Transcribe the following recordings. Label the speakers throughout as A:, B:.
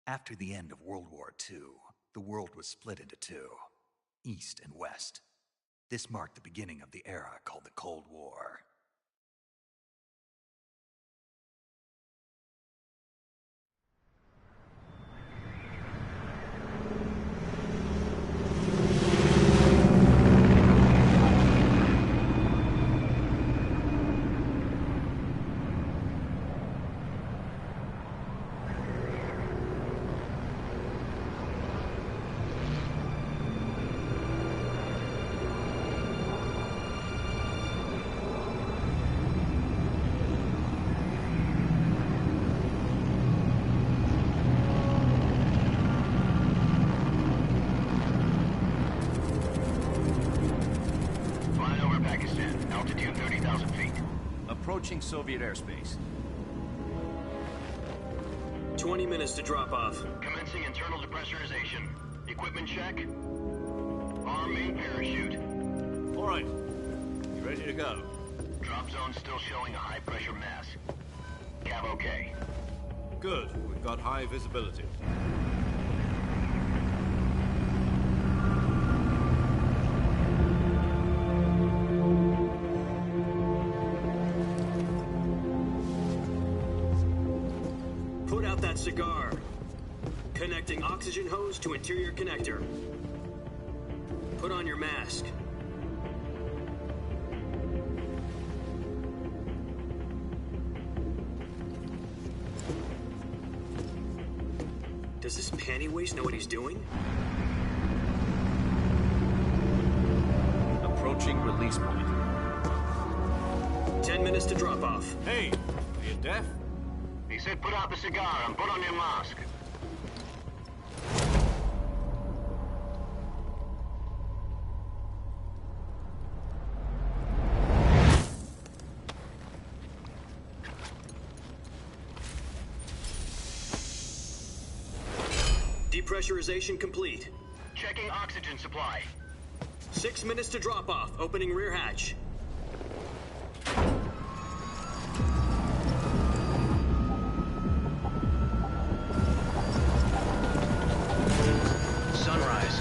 A: After the end of World War II, the world was split into two, East and West. This marked the beginning of the era called the Cold War.
B: Approaching Soviet airspace.
C: 20 minutes to drop off.
D: Commencing internal depressurization. Equipment check. Arm main parachute.
B: All right. You ready to go?
D: Drop zone still showing a high pressure mass. Cav okay.
B: Good. We've got high visibility.
C: Put out that cigar. Connecting oxygen hose to interior connector. Put on your mask. Does this panty waste know what he's doing?
B: Approaching release point.
C: 10 minutes to drop off.
B: Hey, are you deaf?
D: He said put out the cigar and put on your mask.
C: Depressurization complete.
D: Checking oxygen supply.
C: 6 minutes to drop off. Opening rear hatch.
D: Sunrise.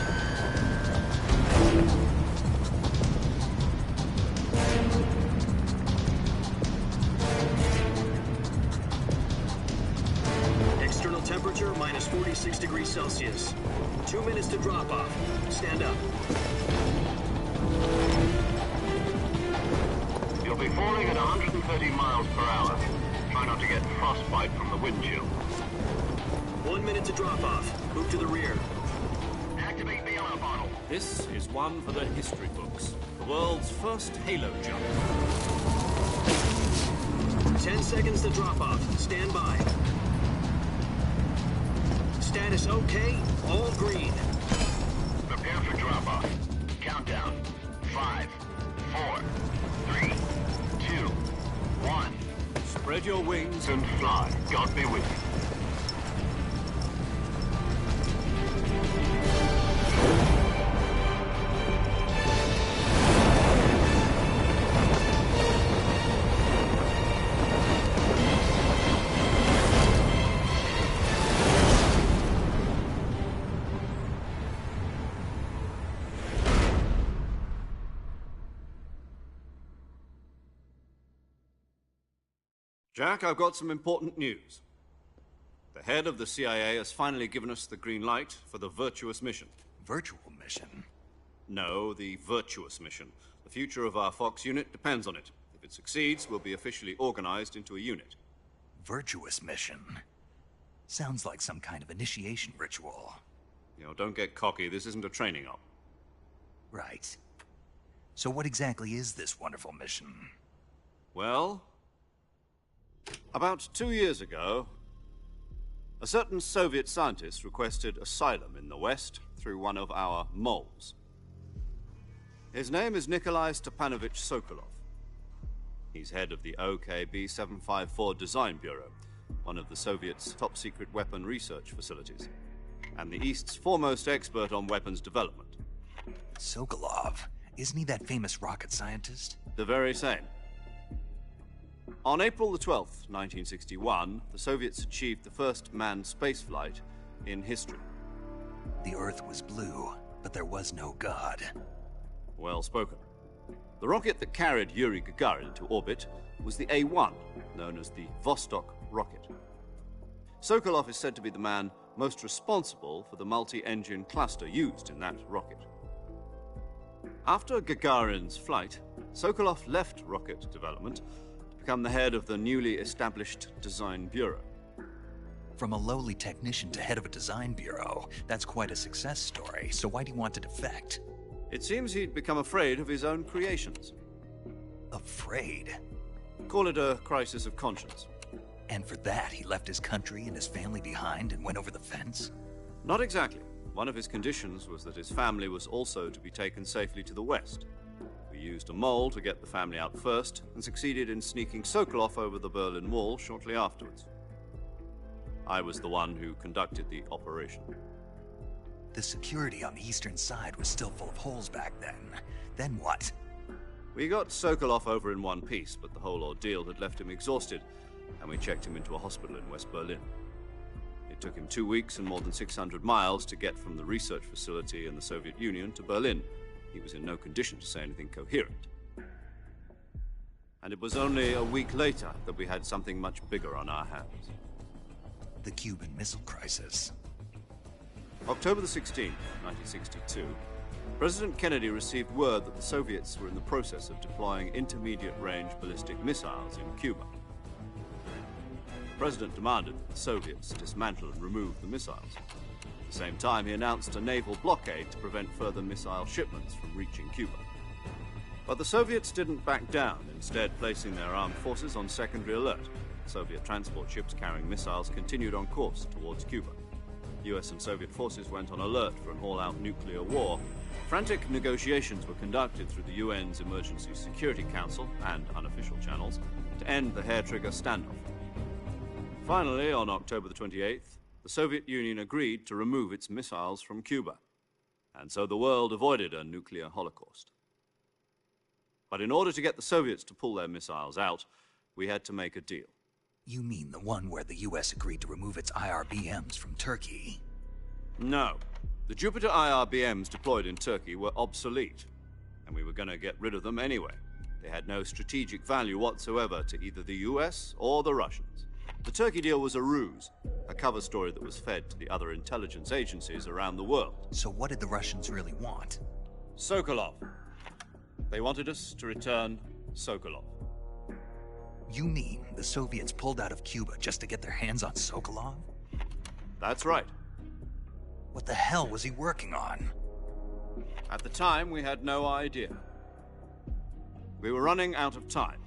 C: External temperature minus 46 degrees Celsius. 2 minutes to drop off. Stand up.
D: You'll be falling at 130 miles per hour. Try not to get frostbite from the wind chill.
C: 1 minute to drop off. Move to the rear.
D: Activate bailout bottle.
B: This is one for the history books. The world's first halo jump.
C: 10 seconds to drop off. Stand by. Status okay. All green.
D: Prepare for drop off. Countdown. 5, 4, 3, 2, 1.
B: Spread your wings
D: And fly. God be with you.
B: Jack, I've got some important news. The head of the CIA has finally given us the green light for the Virtuous mission.
A: Virtual mission?
B: No, the Virtuous mission. The future of our Fox unit depends on it. If it succeeds, we'll be officially organized into a unit.
A: Virtuous mission? Sounds like some kind of initiation ritual.
B: You know, don't get cocky. This isn't a training op.
A: Right. So what exactly is this wonderful mission?
B: Well, about 2 years ago, a certain Soviet scientist requested asylum in the West through one of our moles. His name is Nikolai Stepanovich Sokolov. He's head of the OKB-754 Design Bureau, one of the Soviets' top-secret weapon research facilities, and the East's foremost expert on weapons development.
A: Sokolov? Isn't he that famous rocket scientist?
B: The very same. On April the 12th, 1961, the Soviets achieved the first manned spaceflight in history.
A: The Earth was blue, but there was no God.
B: Well spoken. The rocket that carried Yuri Gagarin to orbit was the A-1, known as the Vostok rocket. Sokolov is said to be the man most responsible for the multi-engine cluster used in that rocket. After Gagarin's flight, Sokolov left rocket development to become the head of the newly established Design Bureau.
A: From a lowly technician to head of a design bureau, that's quite a success story, so why do you want to defect?
B: It seems he'd become afraid of his own creations.
A: Afraid?
B: Call it a crisis of conscience.
A: And for that, he left his country and his family behind and went over the fence?
B: Not exactly. One of his conditions was that his family was also to be taken safely to the west. We used a mole to get the family out first and succeeded in sneaking Sokolov over the Berlin Wall shortly afterwards. I was the one who conducted the operation.
A: The security on the eastern side was still full of holes back then. Then what?
B: We got Sokolov over in one piece, but the whole ordeal had left him exhausted, and we checked him into a hospital in West Berlin. It took him 2 weeks and more than 600 miles to get from the research facility in the Soviet Union to Berlin. He was in no condition to say anything coherent. And it was only a week later that we had something much bigger on our hands.
A: The Cuban Missile Crisis.
B: October the 16th, 1962, President Kennedy received word that the Soviets were in the process of deploying intermediate-range ballistic missiles in Cuba. The President demanded that the Soviets dismantle and remove the missiles. At the same time, he announced a naval blockade to prevent further missile shipments from reaching Cuba. But the Soviets didn't back down, instead placing their armed forces on secondary alert. Soviet transport ships carrying missiles continued on course towards Cuba. US and Soviet forces went on alert for an all-out nuclear war. Frantic negotiations were conducted through the UN's Emergency Security Council and unofficial channels to end the hair-trigger standoff. Finally, on October the 28th, the Soviet Union agreed to remove its missiles from Cuba, and so the world avoided a nuclear holocaust. But in order to get the Soviets to pull their missiles out, we had to make a deal.
A: You mean the one where the US agreed to remove its IRBMs from Turkey?
B: No. The Jupiter IRBMs deployed in Turkey were obsolete, and we were going to get rid of them anyway. They had no strategic value whatsoever to either the US or the Russians. The Turkey deal was a ruse, a cover story that was fed to the other intelligence agencies around the world.
A: So what did the Russians really want?
B: Sokolov. They wanted us to return Sokolov.
A: You mean the Soviets pulled out of Cuba just to get their hands on Sokolov?
B: That's right.
A: What the hell was he working on?
B: At the time, we had no idea. We were running out of time.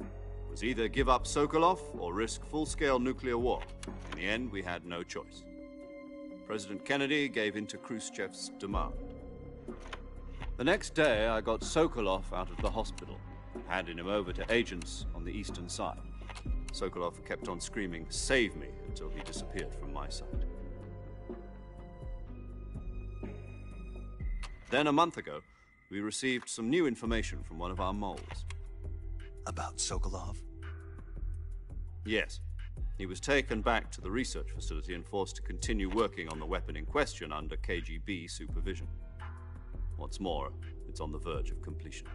B: It was either give up Sokolov or risk full-scale nuclear war. In the end, we had no choice. President Kennedy gave in to Khrushchev's demand. The next day, I got Sokolov out of the hospital, handing him over to agents on the eastern side. Sokolov kept on screaming, "Save me," until he disappeared from my sight. Then, a month ago, we received some new information from one of our moles.
A: About Sokolov?
B: Yes. He was taken back to the research facility and forced to continue working on the weapon in question under KGB supervision. What's more, it's on the verge of completion.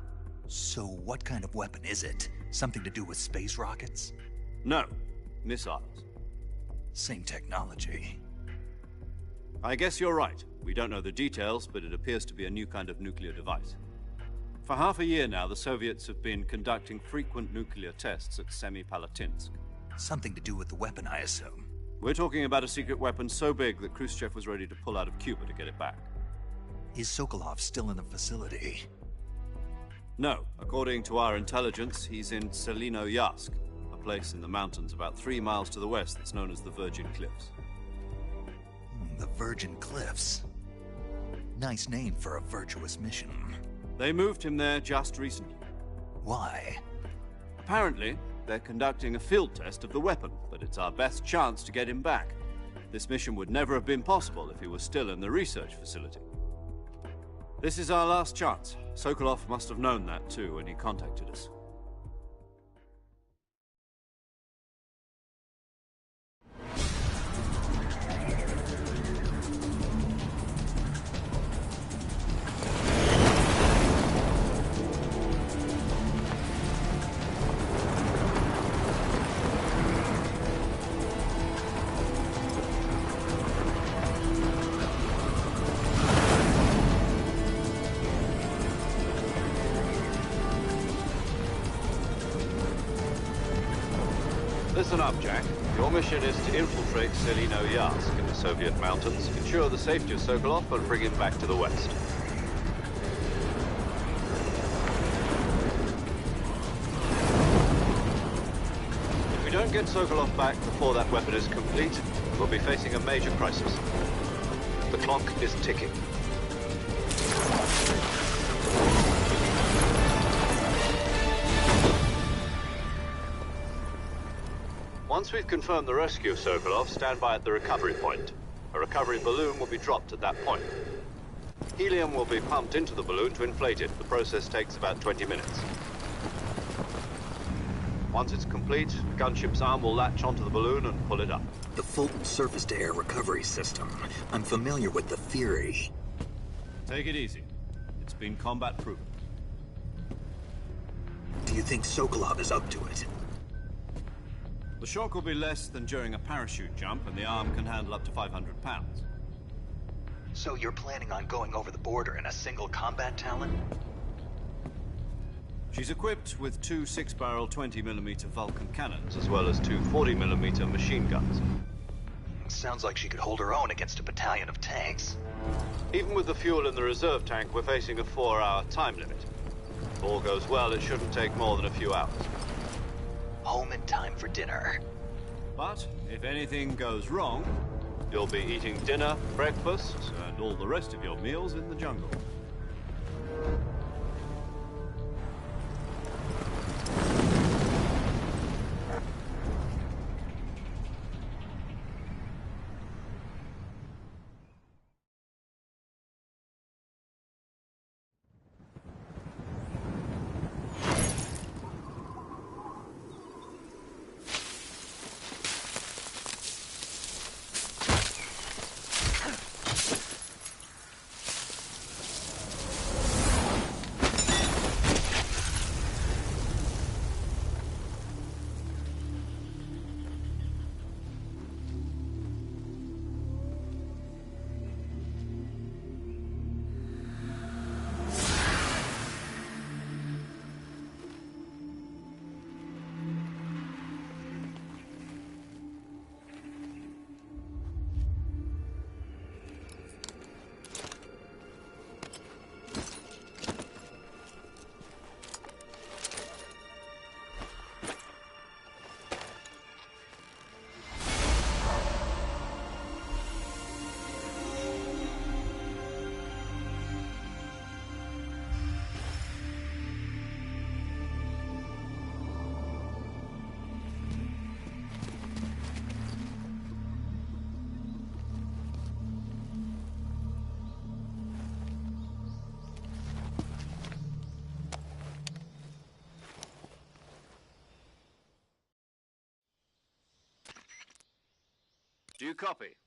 A: So what kind of weapon is it? Something to do with space rockets?
B: No, missiles.
A: Same technology.
B: I guess you're right. We don't know the details, but it appears to be a new kind of nuclear device. For half a year now, the Soviets have been conducting frequent nuclear tests at Semipalatinsk.
A: Something to do with the weapon, I assume.
B: We're talking about a secret weapon so big that Khrushchev was ready to pull out of Cuba to get it back.
A: Is Sokolov still in the facility?
B: No. According to our intelligence, he's in Selinoyarsk, a place in the mountains about 3 miles to the west that's known as the Virgin Cliffs.
A: The Virgin Cliffs. Nice name for a virtuous mission.
B: They moved him there just recently.
A: Why?
B: Apparently, they're conducting a field test of the weapon, but it's our best chance to get him back. This mission would never have been possible if he was still in the research facility. This is our last chance. Sokolov must have known that too when he contacted us. Listen up, Jack. Your mission is to infiltrate Selino Yask in the Soviet mountains, ensure the safety of Sokolov, and bring him back to the West. If we don't get Sokolov back before that weapon is complete, we'll be facing a major crisis. The clock is ticking. Once we've confirmed the rescue of Sokolov, stand by at the recovery point. A recovery balloon will be dropped at that point. Helium will be pumped into the balloon to inflate it. The process takes about 20 minutes. Once it's complete, the gunship's arm will latch onto the balloon and pull it up.
C: The Fulton surface-to-air recovery system. I'm familiar with the theory.
B: Take it easy. It's been combat-proven.
C: Do you think Sokolov is up to it?
B: The shock will be less than during a parachute jump, and the arm can handle up to 500 pounds.
A: So you're planning on going over the border in a single combat Talon?
B: She's equipped with two 6-barrel 20mm Vulcan cannons, as well as two 40mm machine guns.
A: Sounds like she could hold her own against a battalion of tanks.
B: Even with the fuel in the reserve tank, we're facing a 4-hour time limit. If all goes well, it shouldn't take more than a few hours.
A: Home in time for dinner.
B: But if anything goes wrong, you'll be eating dinner, breakfast, and all the rest of your meals in the jungle. Do you copy?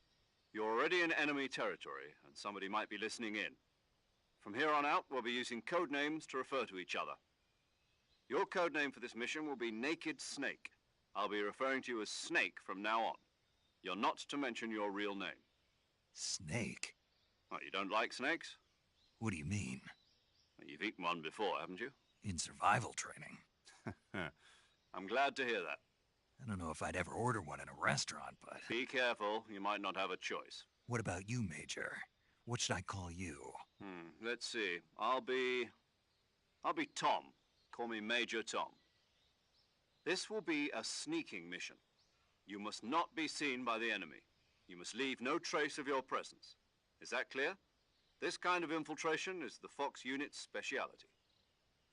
B: You're already in enemy territory, and somebody might be listening in. From here on out, we'll be using code names to refer to each other. Your code name for this mission will be Naked Snake. I'll be referring to you as Snake from now on. You're not to mention your real name.
A: Snake?
B: What, you don't like snakes?
A: What do you mean?
B: Well, you've eaten one before, haven't you?
A: In survival training.
B: I'm glad to hear that.
A: I don't know if I'd ever order one in a restaurant, but...
B: Be careful, you might not have a choice.
A: What about you, Major? What should I call you?
B: Let's see. I'll be Tom. Call me Major Tom. This will be a sneaking mission. You must not be seen by the enemy. You must leave no trace of your presence. Is that clear? This kind of infiltration is the Fox unit's speciality.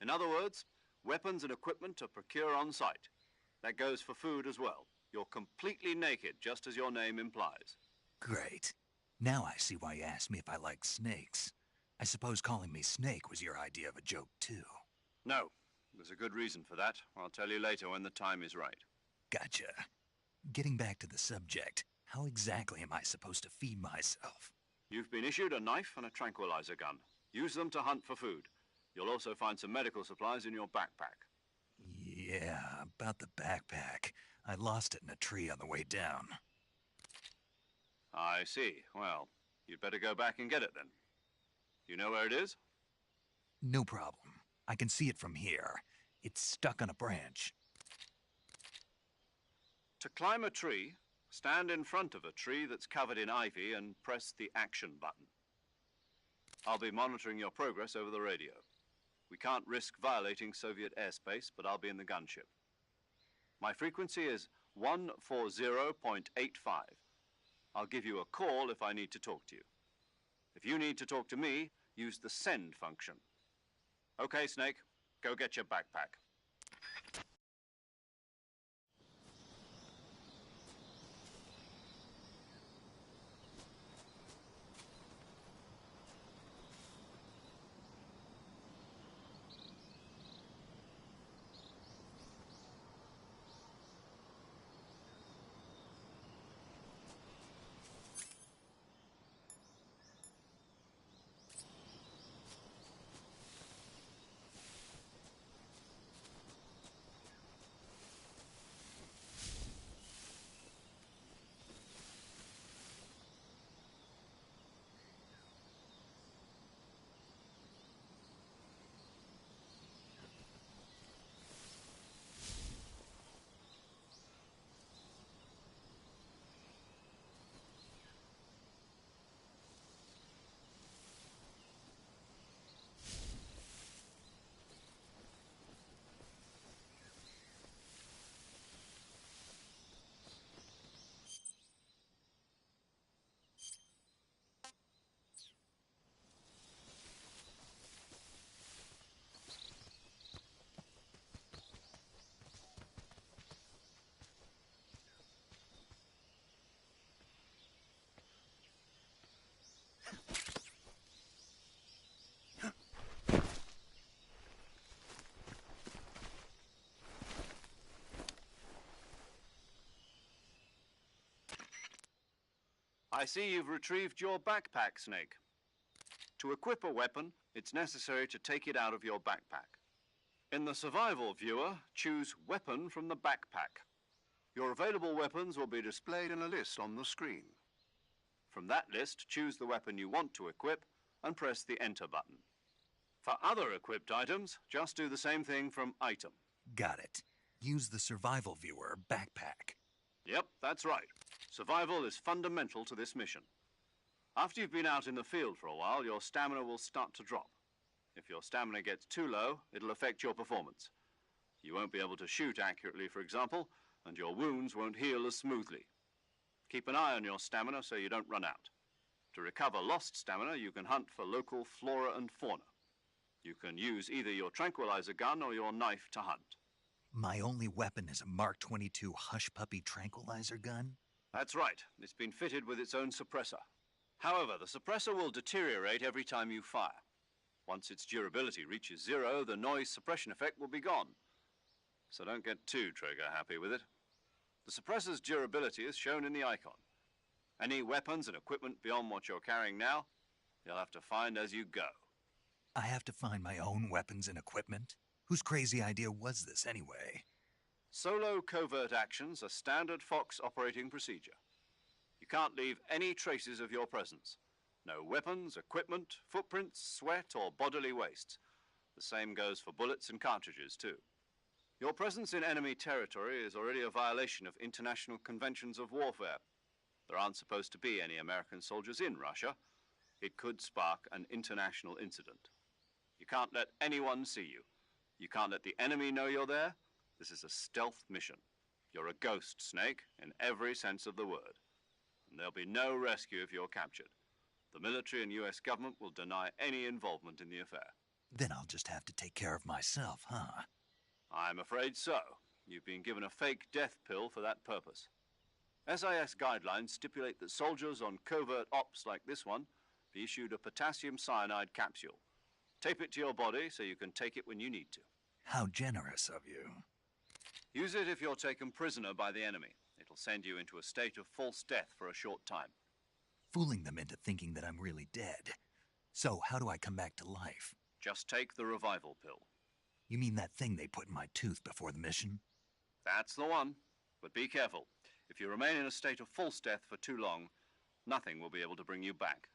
B: In other words, weapons and equipment are procured on site. That goes for food as well. You're completely naked, just as your name implies.
A: Great. Now I see why you asked me if I like snakes. I suppose calling me Snake was your idea of a joke, too.
B: No. There's a good reason for that. I'll tell you later when the time is right.
A: Gotcha. Getting back to the subject, how exactly am I supposed to feed myself?
B: You've been issued a knife and a tranquilizer gun. Use them to hunt for food. You'll also find some medical supplies in your backpack.
A: Yeah, about the backpack. I lost it in a tree on the way down.
B: I see. Well, you'd better go back and get it then. You know where it is?
A: No problem. I can see it from here. It's stuck on a branch.
B: To climb a tree, stand in front of a tree that's covered in ivy and press the action button. I'll be monitoring your progress over the radio. We can't risk violating Soviet airspace, but I'll be in the gunship. My frequency is 140.85. I'll give you a call if I need to talk to you. If you need to talk to me, use the send function. Okay, Snake, go get your backpack. I see you've retrieved your backpack, Snake. To equip a weapon, it's necessary to take it out of your backpack. In the survival viewer, choose Weapon from the backpack. Your available weapons will be displayed in a list on the screen. From that list, choose the weapon you want to equip and press the Enter button. For other equipped items, just do the same thing from Item.
A: Got it. Use the survival viewer backpack.
B: Yep, that's right. Survival is fundamental to this mission. After you've been out in the field for a while, your stamina will start to drop. If your stamina gets too low, it'll affect your performance. You won't be able to shoot accurately, for example, and your wounds won't heal as smoothly. Keep an eye on your stamina so you don't run out. To recover lost stamina, you can hunt for local flora and fauna. You can use either your tranquilizer gun or your knife to hunt.
A: My only weapon is a Mark 22 Hush Puppy tranquilizer gun?
B: That's right. It's been fitted with its own suppressor. However, the suppressor will deteriorate every time you fire. Once its durability reaches 0, the noise suppression effect will be gone. So don't get too trigger-happy with it. The suppressor's durability is shown in the icon. Any weapons and equipment beyond what you're carrying now, you'll have to find as you go.
A: I have to find my own weapons and equipment? Whose crazy idea was this, anyway?
B: Solo covert actions are standard Fox operating procedure. You can't leave any traces of your presence. No weapons, equipment, footprints, sweat, or bodily waste. The same goes for bullets and cartridges, too. Your presence in enemy territory is already a violation of international conventions of warfare. There aren't supposed to be any American soldiers in Russia. It could spark an international incident. You can't let anyone see you. You can't let the enemy know you're there. This is a stealth mission. You're a ghost, Snake, in every sense of the word. And there'll be no rescue if you're captured. The military and US government will deny any involvement in the affair.
A: Then I'll just have to take care of myself, huh?
B: I'm afraid so. You've been given a fake death pill for that purpose. SIS guidelines stipulate that soldiers on covert ops like this one be issued a potassium cyanide capsule. Tape it to your body so you can take it when you need to.
A: How generous of you.
B: Use it if you're taken prisoner by the enemy. It'll send you into a state of false death for a short time.
A: Fooling them into thinking that I'm really dead. So, how do I come back to life?
B: Just take the revival pill.
A: You mean that thing they put in my tooth before the mission?
B: That's the one. But be careful. If you remain in a state of false death for too long, nothing will be able to bring you back.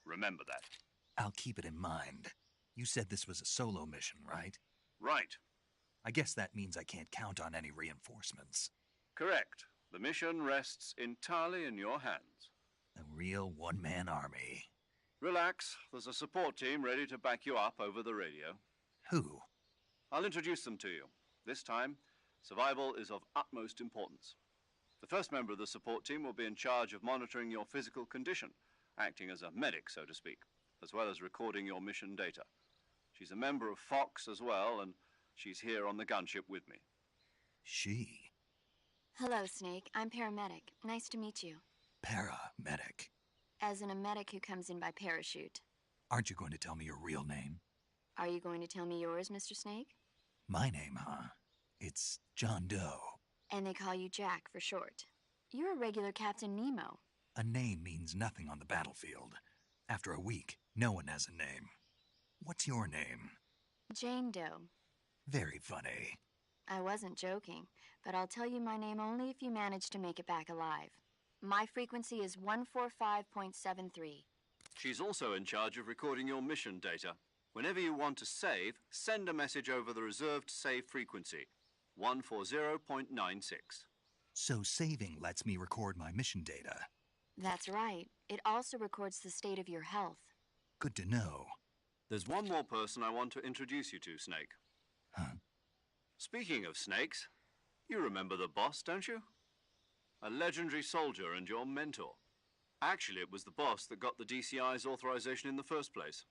B: Remember that.
A: I'll keep it in mind. You said this was a solo mission, right?
B: Right.
A: I guess that means I can't count on any reinforcements.
B: Correct. The mission rests entirely in your hands.
A: A real one-man army.
B: Relax, there's a support team ready to back you up over the radio.
A: Who?
B: I'll introduce them to you. This time, survival is of utmost importance. The first member of the support team will be in charge of monitoring your physical condition, acting as a medic, so to speak, as well as recording your mission data. She's a member of Fox as well, and she's here on the gunship with me.
A: She?
E: Hello, Snake. I'm paramedic. Nice to meet you.
A: Paramedic.
E: As in a medic who comes in by parachute.
A: Aren't you going to tell me your real name?
E: Are you going to tell me yours, Mr. Snake?
A: My name, huh? It's John Doe.
E: And they call you Jack for short. You're a regular Captain Nemo.
A: A name means nothing on the battlefield. After a week, no one has a name. What's your name?
E: Jane Doe.
A: Very funny.
E: I wasn't joking, but I'll tell you my name only if you manage to make it back alive. My frequency is 145.73.
B: She's also in charge of recording your mission data. Whenever you want to save, send a message over the reserved save frequency, 140.96.
A: So saving lets me record my mission data.
E: That's right. It also records the state of your health.
A: Good to know.
B: There's one more person I want to introduce you to, Snake.
A: Huh?
B: Speaking of snakes, you remember the boss, don't you? A legendary soldier and your mentor. Actually, it was the boss that got the DCI's authorization in the first place.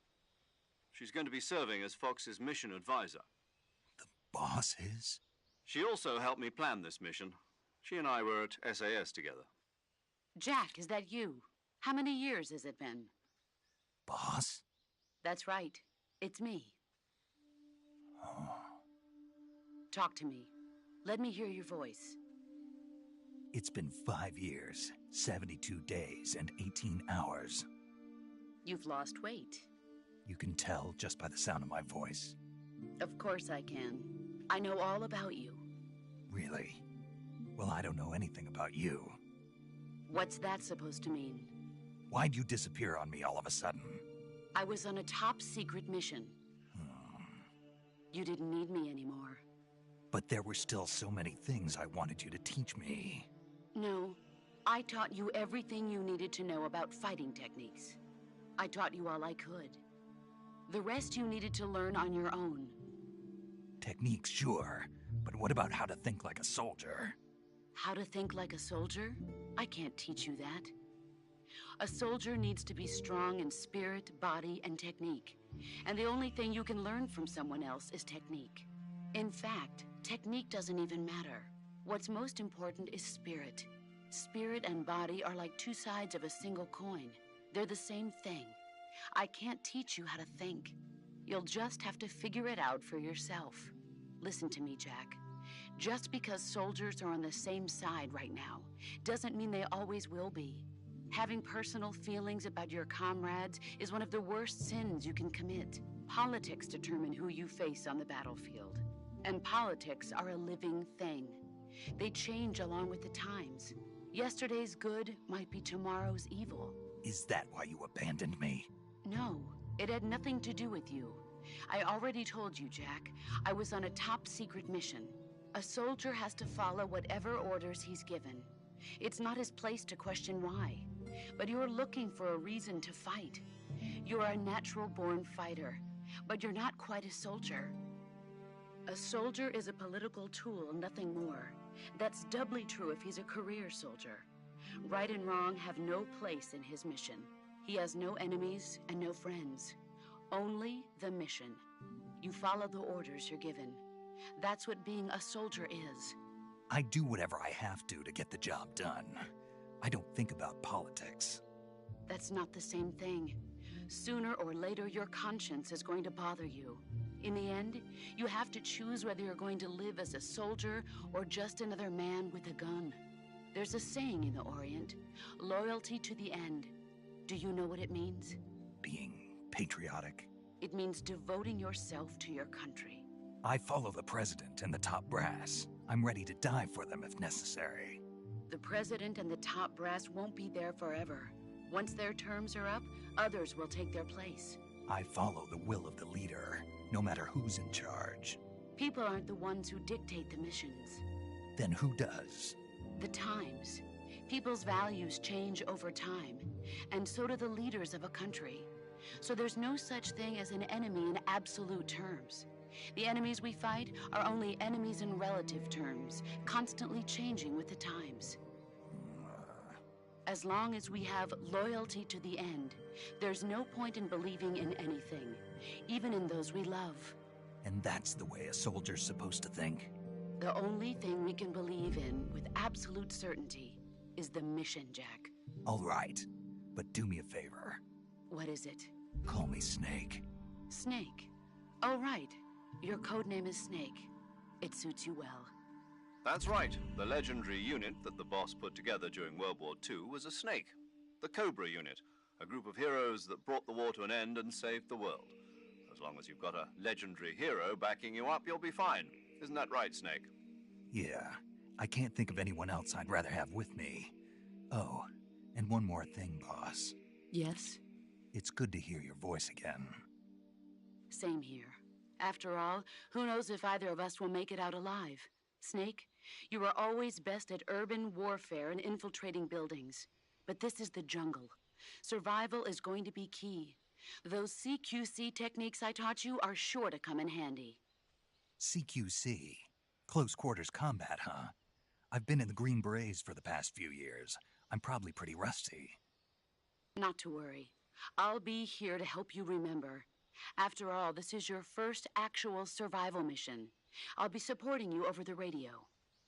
B: She's going to be serving as Fox's mission advisor.
A: The boss is?
B: She also helped me plan this mission. She and I were at SAS together.
F: Jack, is that you? How many years has it been?
A: Boss?
F: That's right. It's me.
A: Oh.
F: Talk to me. Let me hear your voice.
A: It's been 5 years, 72 days, and 18 hours.
F: You've lost weight.
A: You can tell just by the sound of my voice.
F: Of course I can. I know all about you.
A: Really? Well, I don't know anything about you.
F: What's that supposed to mean?
A: Why'd you disappear on me all of a sudden?
F: I was on a top-secret mission. You didn't need me anymore.
A: But there were still so many things I wanted you to teach me.
F: No, I taught you everything you needed to know about fighting techniques. I taught you all I could. The rest you needed to learn on your own.
A: Techniques, sure. But what about how to think like a soldier?
F: How to think like a soldier? I can't teach you that. A soldier needs to be strong in spirit, body, and technique. And the only thing you can learn from someone else is technique. In fact, technique doesn't even matter. What's most important is spirit. Spirit and body are like two sides of a single coin. They're the same thing. I can't teach you how to think. You'll just have to figure it out for yourself. Listen to me, Jack. Just because soldiers are on the same side right now doesn't mean they always will be. Having personal feelings about your comrades is one of the worst sins you can commit. Politics determine who you face on the battlefield. And politics are a living thing. They change along with the times. Yesterday's good might be tomorrow's evil.
A: Is that why you abandoned me?
F: No, it had nothing to do with you. I already told you, Jack. I was on a top-secret mission. A soldier has to follow whatever orders he's given. It's not his place to question why. But you're looking for a reason to fight. You're a natural-born fighter, but you're not quite a soldier. A soldier is a political tool, nothing more. That's doubly true if he's a career soldier. Right and wrong have no place in his mission. He has no enemies and no friends. Only the mission. You follow the orders you're given. That's what being a soldier is.
A: I do whatever I have to get the job done. I don't think about politics.
F: That's not the same thing. Sooner or later, your conscience is going to bother you. In the end, you have to choose whether you're going to live as a soldier or just another man with a gun. There's a saying in the Orient, loyalty to the end. Do you know what it means?
A: Being patriotic.
F: It means devoting yourself to your country.
A: I follow the president and the top brass. I'm ready to die for them if necessary.
F: The president and the top brass won't be there forever. Once their terms are up, others will take their place.
A: I follow the will of the leader, no matter who's in charge.
F: People aren't the ones who dictate the missions.
A: Then who does?
F: The times. People's values change over time, and so do the leaders of a country. So there's no such thing as an enemy in absolute terms. The enemies we fight are only enemies in relative terms, constantly changing with the times. As long as we have loyalty to the end, there's no point in believing in anything, even in those we love.
A: And that's the way a soldier's supposed to think?
F: The only thing we can believe in with absolute certainty is the mission, Jack.
A: All right, but do me a favor.
F: What is it?
A: Call me Snake.
F: Snake. Oh, right. Your codename is Snake. It suits you well.
B: That's right. The legendary unit that the boss put together during World War II was a Snake. The Cobra unit, a group of heroes that brought the war to an end and saved the world. As long as you've got a legendary hero backing you up, you'll be fine. Isn't that right, Snake?
A: Yeah, I can't think of anyone else I'd rather have with me. Oh, and one more thing, boss.
F: Yes?
A: It's good to hear your voice again.
F: Same here. After all, who knows if either of us will make it out alive? Snake, you are always best at urban warfare and infiltrating buildings. But this is the jungle. Survival is going to be key. Those CQC techniques I taught you are sure to come in handy.
A: CQC? Close quarters combat, huh? I've been in the Green Berets for the past few years. I'm probably pretty rusty.
F: Not to worry. I'll be here to help you remember. After all, this is your first actual survival mission. I'll be supporting you over the radio.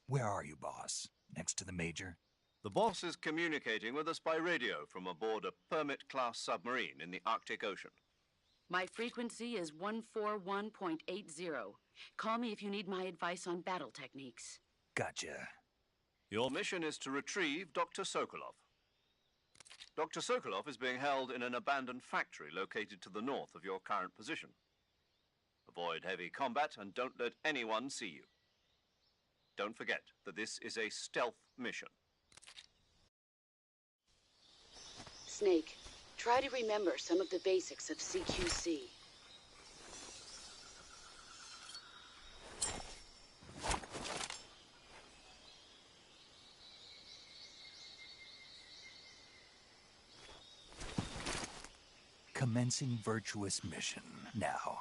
A: Where are you, boss? Next to the Major?
B: The boss is communicating with us by radio from aboard a Permit-class submarine in the Arctic Ocean.
F: My frequency is 141.80. Call me if you need my advice on battle techniques.
A: Gotcha.
B: Your mission is to retrieve Dr. Sokolov. Dr. Sokolov is being held in an abandoned factory located to the north of your current position. Avoid heavy combat and don't let anyone see you. Don't forget that this is a stealth mission.
F: Snake, try to remember some of the basics of CQC.
A: Commencing virtuous mission now.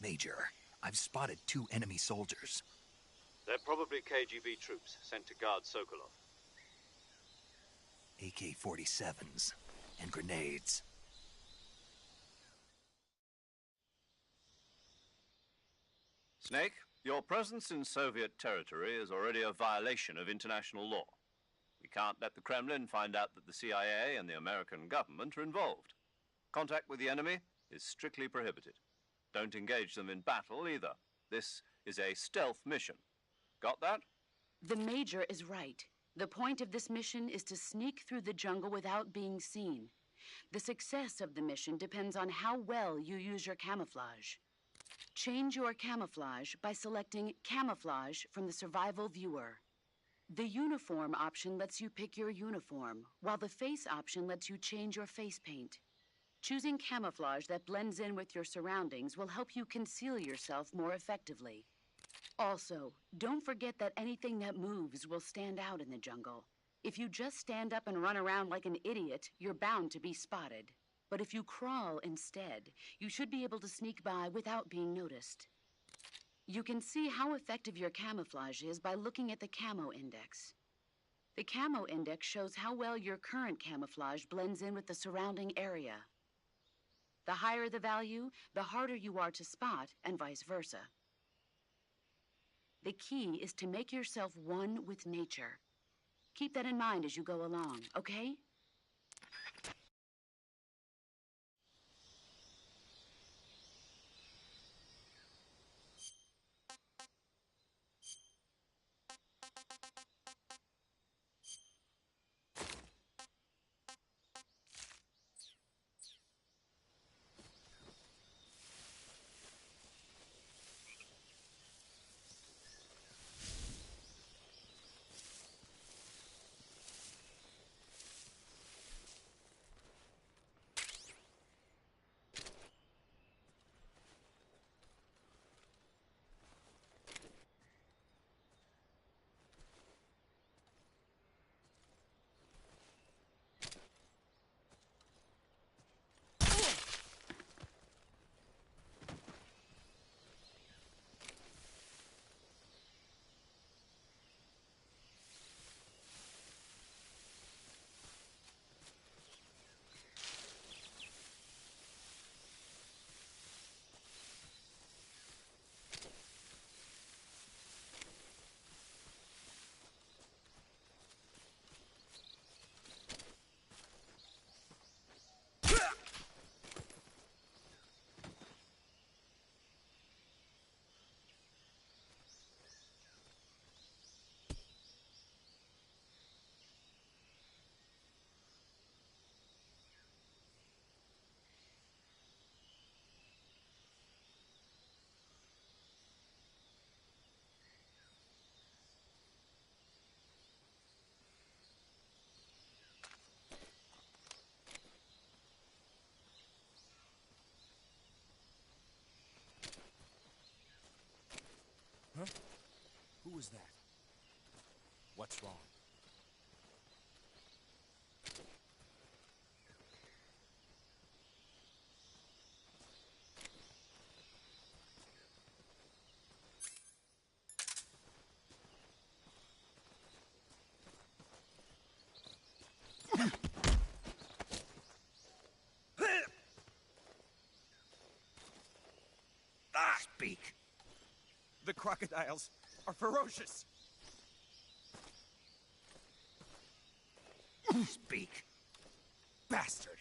A: Major, I've spotted 2 enemy soldiers.
B: They're probably KGB troops sent to guard Sokolov.
A: AK-47s and grenades.
B: Snake, your presence in Soviet territory is already a violation of international law. We can't let the Kremlin find out that the CIA and the American government are involved. Contact with the enemy is strictly prohibited. Don't engage them in battle either. This is a stealth mission. Got that?
F: The Major is right. The point of this mission is to sneak through the jungle without being seen. The success of the mission depends on how well you use your camouflage. Change your camouflage by selecting Camouflage from the Survival Viewer. The Uniform option lets you pick your uniform, while the Face option lets you change your face paint. Choosing camouflage that blends in with your surroundings will help you conceal yourself more effectively. Also, don't forget that anything that moves will stand out in the jungle. If you just stand up and run around like an idiot, you're bound to be spotted. But if you crawl instead, you should be able to sneak by without being noticed. You can see how effective your camouflage is by looking at the Camo Index. The Camo Index shows how well your current camouflage blends in with the surrounding area. The higher the value, the harder you are to spot, and vice versa. The key is to make yourself one with nature. Keep that in mind as you go along, okay?
G: Huh? Who was that? What's wrong?
A: Speak.
G: The crocodiles are ferocious.
A: Speak.
G: Bastard.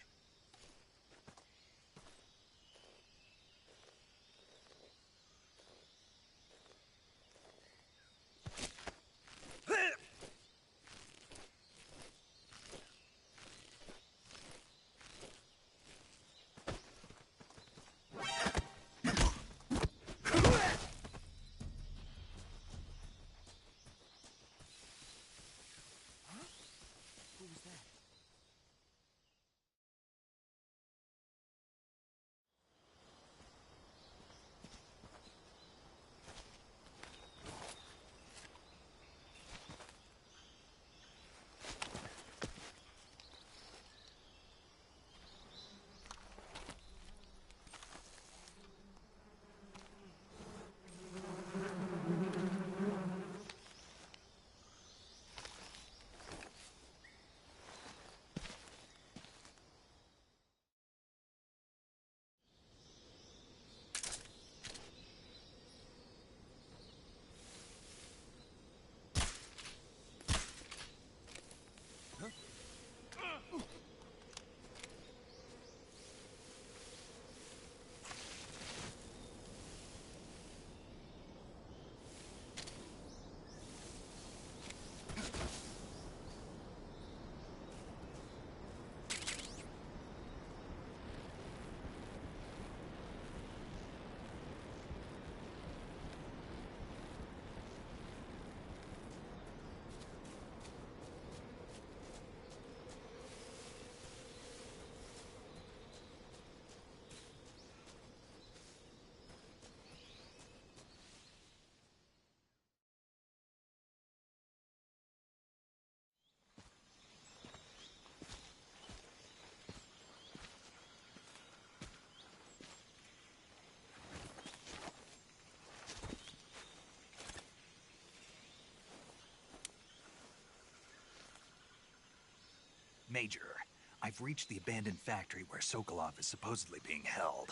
A: Major, I've reached the abandoned factory where Sokolov is supposedly being held.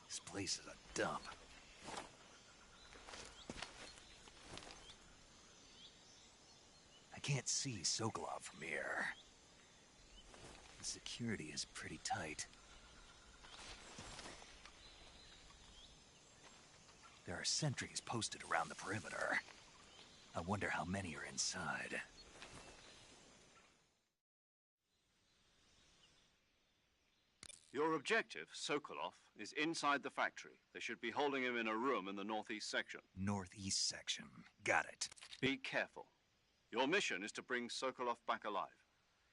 A: This place is a dump. I can't see Sokolov from here. The security is pretty tight. There are sentries posted around the perimeter. I wonder how many are inside.
B: Your objective, Sokolov, is inside the factory. They should be holding him in a room in the northeast section.
A: Northeast section. Got it.
B: Be careful. Your mission is to bring Sokolov back alive.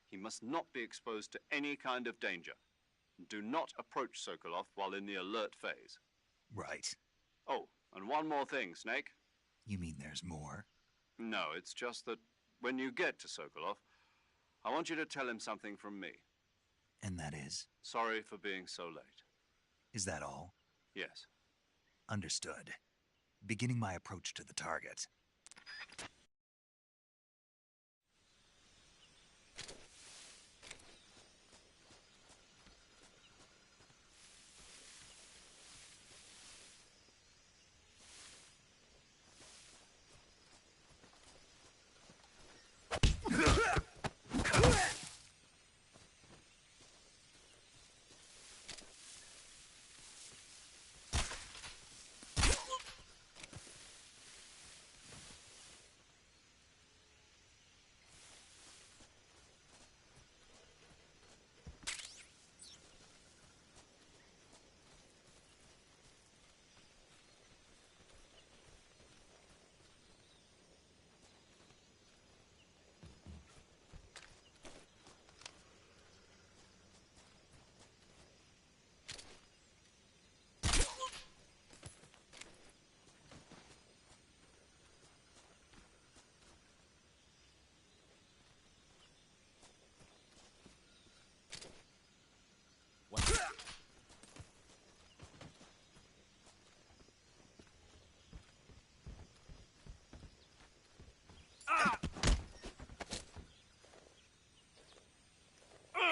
B: He must not be exposed to any kind of danger. Do not approach Sokolov while in the alert phase.
A: Right.
B: Oh, and one more thing, Snake.
A: You mean there's more?
B: No, it's just that when you get to Sokolov, I want you to tell him something from me.
A: And that is?
B: Sorry for being so late.
A: Is that all?
B: Yes.
A: Understood. Beginning my approach to the target.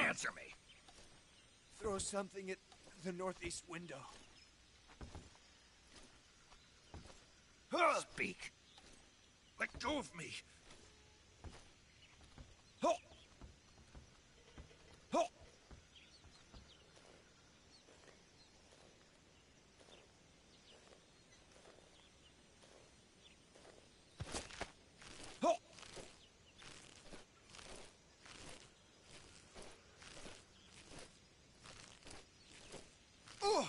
A: Answer me.
G: Throw something at the northeast window.
A: Speak.
G: Let go of me. Oh. Oh. Oh. Oh.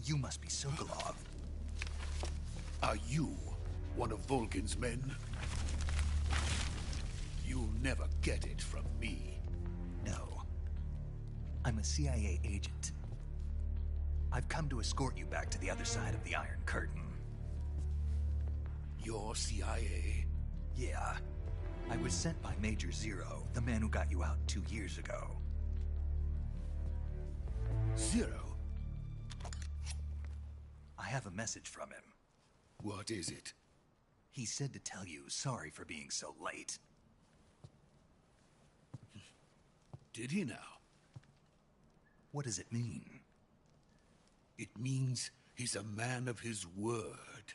A: You must be Sokolov.
H: Are you one of Volgin's men? You'll never get it from me.
A: No. I'm a CIA agent. I've come to escort you back to the other side of the Iron Curtain.
H: You're CIA?
A: Yeah. I was sent by Major Zero, the man who got you out 2 years ago.
H: Zero?
A: I have a message from him.
H: What is it?
A: He said to tell you sorry for being so late.
H: Did he now?
A: What does it mean?
H: It means he's a man of his word.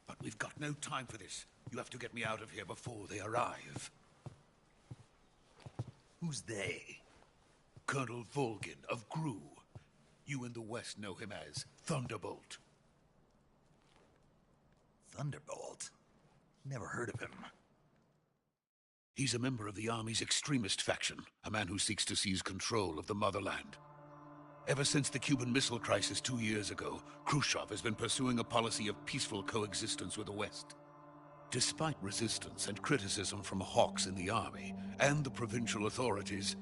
H: But we've got no time for this. You have to get me out of here before they arrive.
A: Who's they?
H: Colonel Volgin of GRU. You in the West know him as Thunderbolt.
A: Thunderbolt? Never heard of him.
H: He's a member of the Army's extremist faction, a man who seeks to seize control of the motherland. Ever since the Cuban Missile Crisis 2 years ago, Khrushchev has been pursuing a policy of peaceful coexistence with the West. Despite resistance and criticism from hawks in the army and the provincial authorities,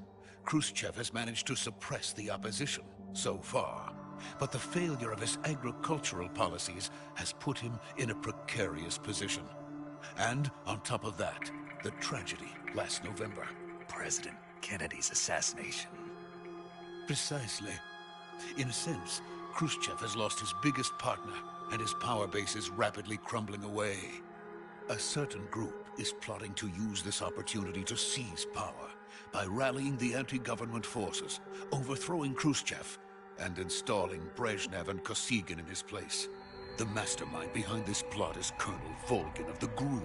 H: Khrushchev has managed to suppress the opposition so far. But the failure of his agricultural policies has put him in a precarious position. And on top of that, the tragedy last November.
A: President Kennedy's assassination.
H: Precisely. In a sense, Khrushchev has lost his biggest partner, and his power base is rapidly crumbling away. A certain group is plotting to use this opportunity to seize power by rallying the anti-government forces, overthrowing Khrushchev, and installing Brezhnev and Kosygin in his place. The mastermind behind this plot is Colonel Volgin of the GRU.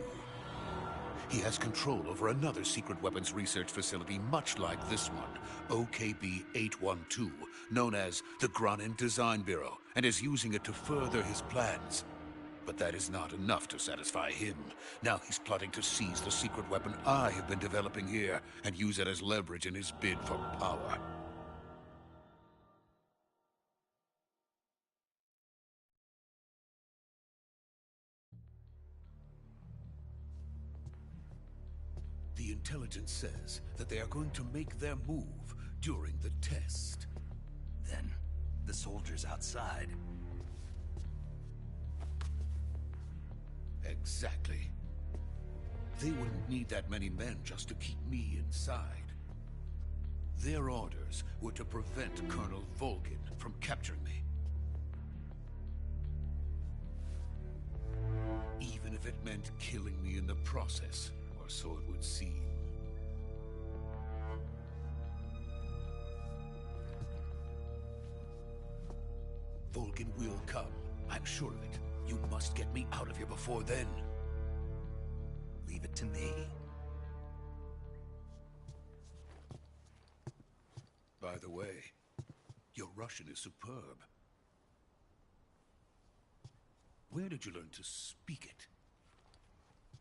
H: He has control over another secret weapons research facility much like this one, OKB-812, known as the Granin Design Bureau, and is using it to further his plans. But that is not enough to satisfy him. Now he's plotting to seize the secret weapon I have been developing here and use it as leverage in his bid for power. The intelligence says that they are going to make their move during the test.
A: Then, the soldiers outside.
H: Exactly. They wouldn't need that many men just to keep me inside. Their orders were to prevent Colonel Volgin from capturing me. Even if it meant killing me in the process, or so it would seem. Volgin will come. I'm sure of it. You must get me out of here before then.
A: Leave it to me.
H: By the way, your Russian is superb. Where did you learn to speak it?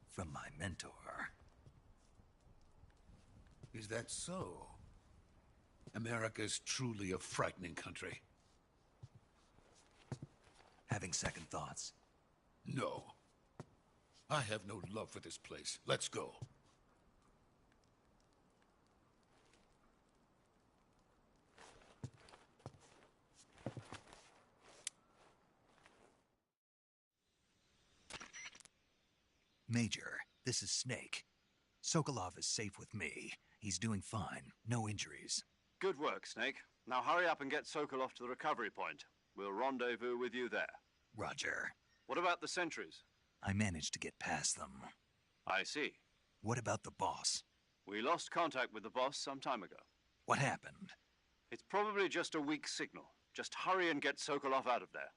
A: From my mentor.
H: Is that so? America is truly a frightening country.
A: Having second thoughts?
H: No. I have no love for this place. Let's go.
A: Major, this is Snake. Sokolov is safe with me. He's doing fine. No injuries.
B: Good work, Snake. Now hurry up and get Sokolov to the recovery point. We'll rendezvous with you there.
A: Roger.
B: What about the sentries?
A: I managed to get past them.
B: I see.
A: What about the boss?
B: We lost contact with the boss some time ago.
A: What happened?
B: It's probably just a weak signal. Just hurry and get Sokolov out of there.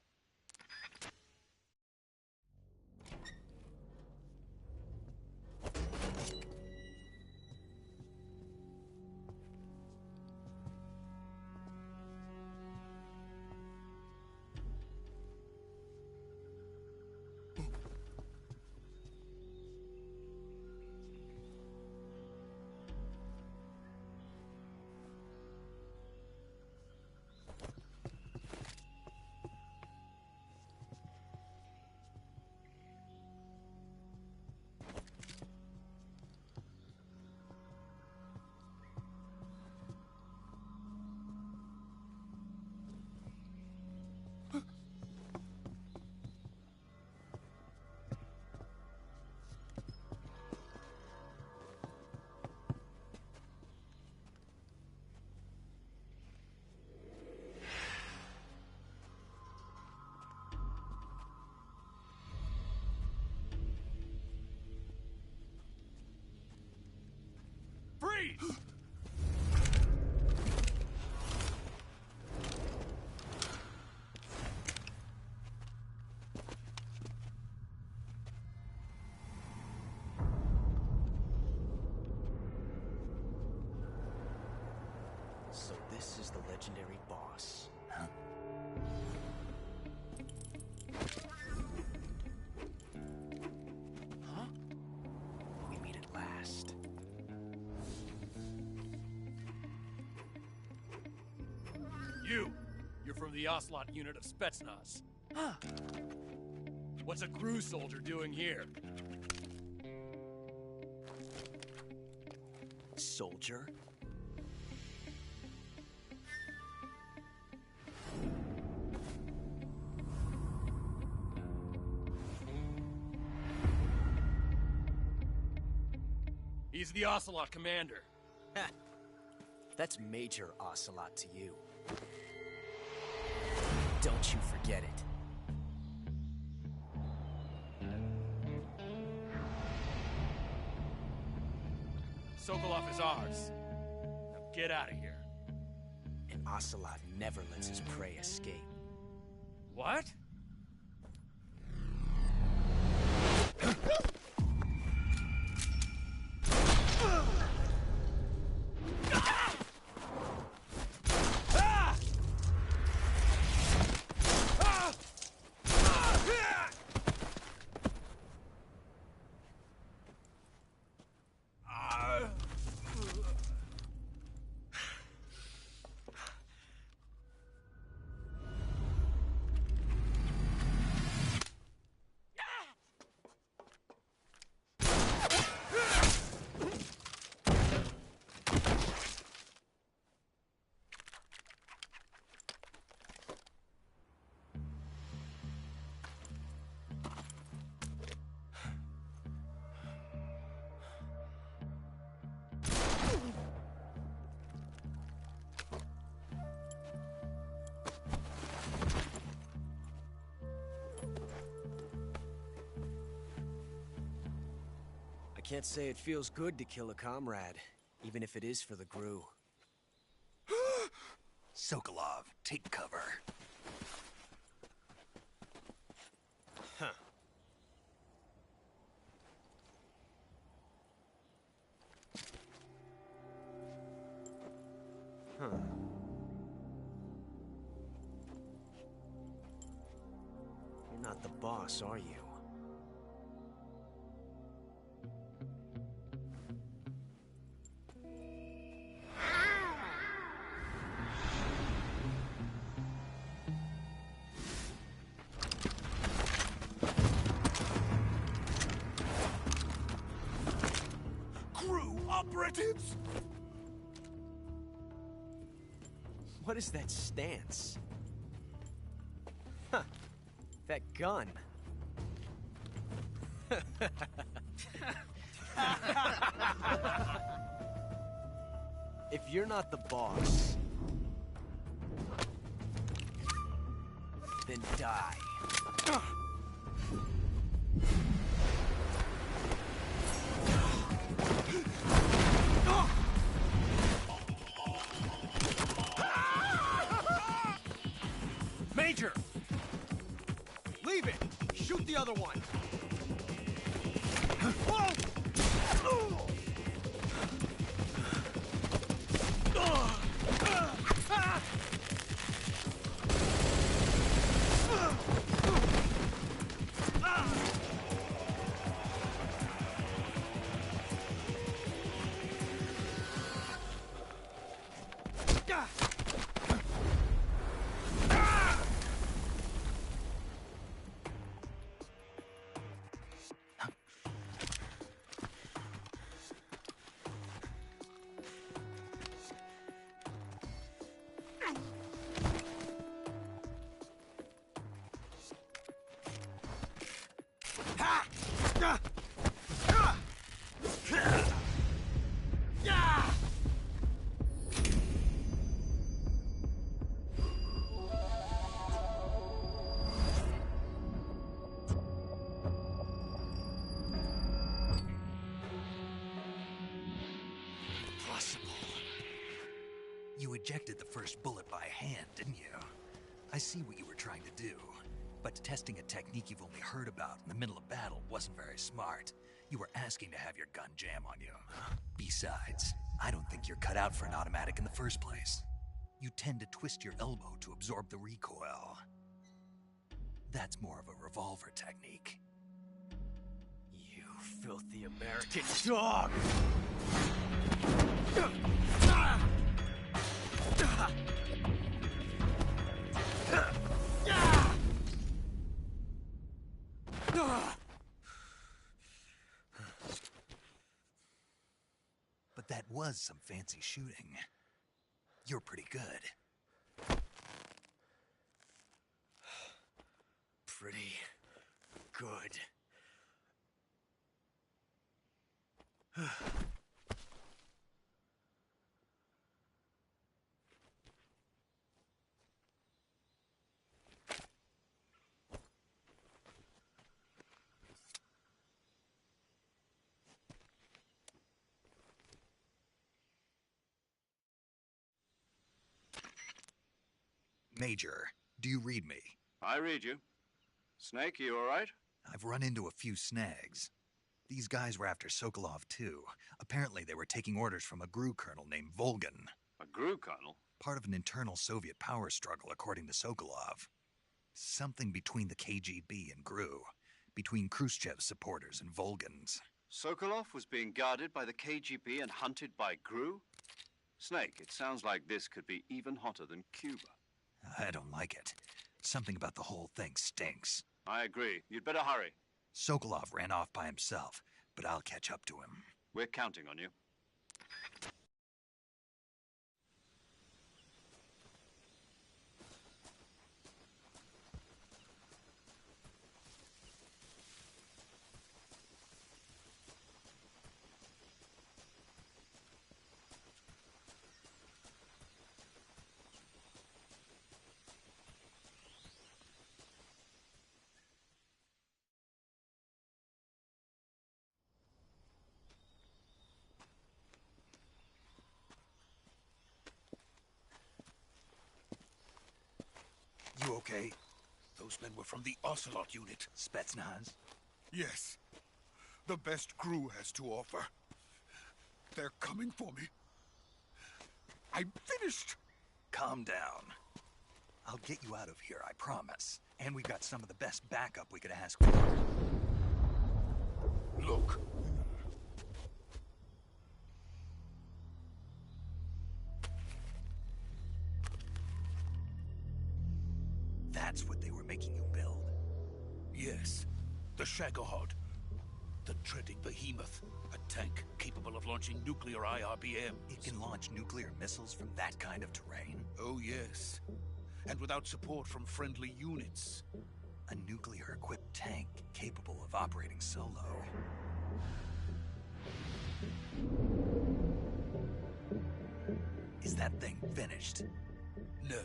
G: Freeze!
C: So this is the legendary boss.
A: Huh?
C: Huh? We meet at last.
I: You're from the Ocelot unit of Spetsnaz. Huh. What's a crew soldier doing here?
C: Soldier?
I: He's the Ocelot commander.
C: Ha! That's Major Ocelot to you. Don't you forget it.
I: Sokolov is ours. Now get out of here.
C: And Ocelot never lets his prey escape.
I: What?
C: I can't say it feels good to kill a comrade, even if it is for the GRU.
A: Sokolov, take cover.
C: Huh. Huh. You're not the boss, are you?
G: Operatives!
C: What is that stance? Huh. That gun. If you're not the boss, then die.
G: Major! Leave it! Shoot the other one!
A: You ejected the first bullet by hand, didn't you? I see what you were trying to do. But testing a technique you've only heard about in the middle of battle wasn't very smart. You were asking to have your gun jam on you. Besides, I don't think you're cut out for an automatic in the first place. You tend to twist your elbow to absorb the recoil. That's more of a revolver technique.
C: You filthy American dog!
A: But that was some fancy shooting. You're pretty good.
G: Pretty good.
A: Major, do you read me?
B: I read you. Snake, you all right?
A: I've run into a few snags. These guys were after Sokolov, too. Apparently, they were taking orders from a GRU colonel named Volgin.
B: A GRU colonel?
A: Part of an internal Soviet power struggle, according to Sokolov. Something between the KGB and GRU. Between Khrushchev's supporters and Volgin's.
B: Sokolov was being guarded by the KGB and hunted by GRU? Snake, it sounds like this could be even hotter than Cuba.
A: I don't like it. Something about the whole thing stinks.
B: I agree. You'd better hurry.
A: Sokolov ran off by himself, but I'll catch up to him.
B: We're counting on you.
A: You okay?
H: Those men were from the Ocelot unit.
A: Spetsnaz?
H: Yes. The best GRU has to offer. They're coming for me. I'm finished.
A: Calm down. I'll get you out of here, I promise. And we've got some of the best backup we could ask for.
H: Look.
A: That's what they were making you build?
H: Yes. The Shagohod. The treading behemoth. A tank capable of launching nuclear IRBMs.
A: It can launch nuclear missiles from that kind of terrain?
H: Oh, yes. And without support from friendly units.
A: A nuclear-equipped tank capable of operating solo. Is that thing finished?
H: No.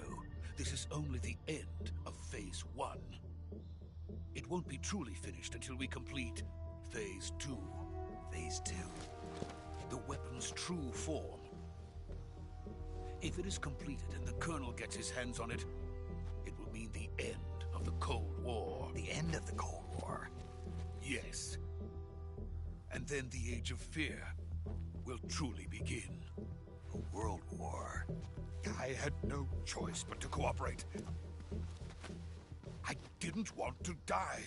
H: This is only the end of Phase 1. It won't be truly finished until we complete Phase 2.
A: Phase 2?
H: The weapon's true form. If it is completed and the Colonel gets his hands on it, it will mean the end of the Cold War.
A: The end of the Cold War?
H: Yes. And then the Age of Fear will truly begin.
A: A world war?
H: I had no choice but to cooperate. I didn't want to die.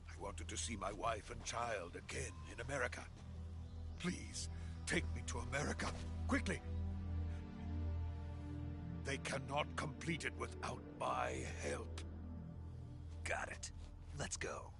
H: I wanted to see my wife and child again in America. Please, take me to America, quickly. They cannot complete it without my help.
A: Got it. Let's go.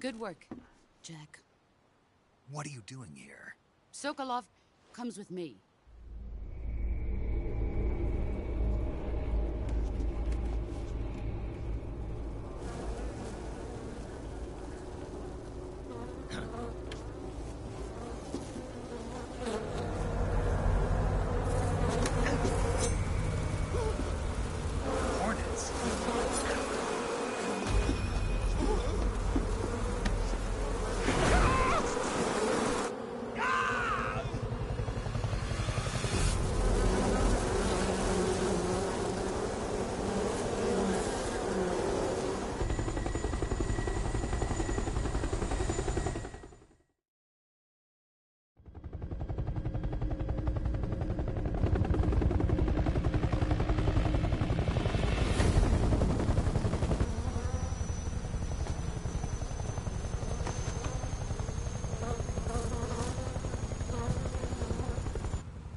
F: Good work, Jack.
A: What are you doing here?
F: Sokolov comes with me.
A: Hornets.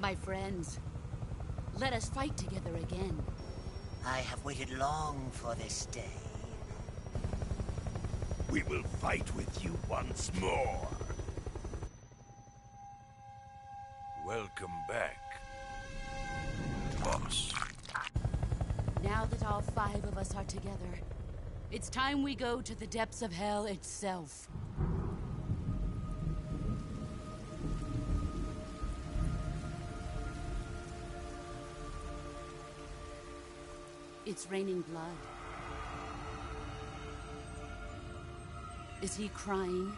F: My friends, let us fight together again.
J: I have waited long for this day.
H: We will fight with you once more. Welcome back, boss.
F: Now that all 5 of us are together, it's time we go to the depths of hell itself. It's raining blood. Is he crying?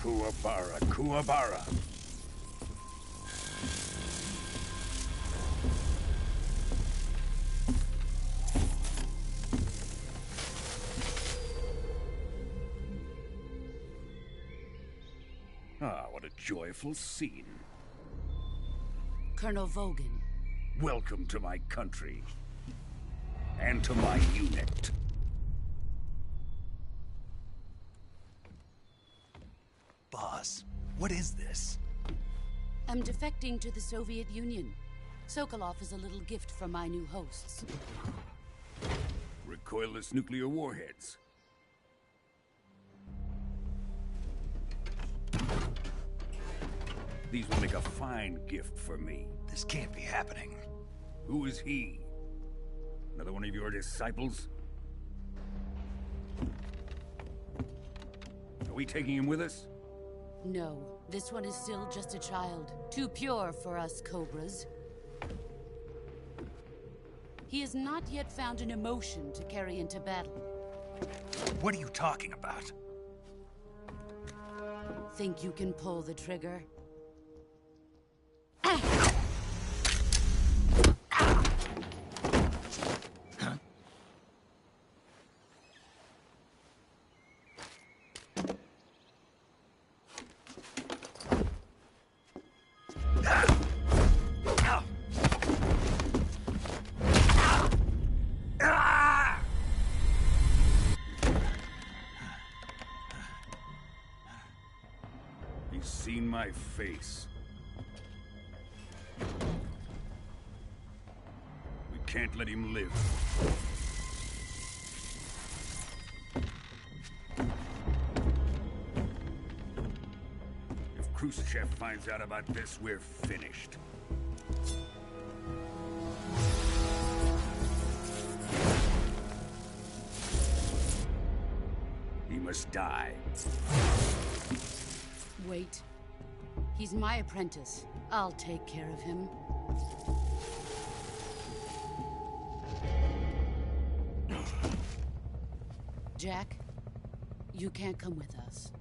H: Kuwabara, Kuwabara. Ah, what a joyful scene.
F: Colonel Vogan.
H: Welcome to my country. And to my unit.
A: Boss, what is this?
F: I'm defecting to the Soviet Union. Sokolov is a little gift from my new hosts.
H: Recoilless nuclear warheads. These will make a fine gift for me.
A: This can't be happening.
H: Who is he? Another one of your disciples? Are we taking him with us?
F: No, this one is still just a child. Too pure for us Cobras. He has not yet found an emotion to carry into battle.
A: What are you talking about?
F: Think you can pull the trigger?
H: He's seen my face. We can't let him live. If Khrushchev finds out about this, we're finished. He must die.
F: Wait. He's my apprentice. I'll take care of him. Jack, you can't come with us.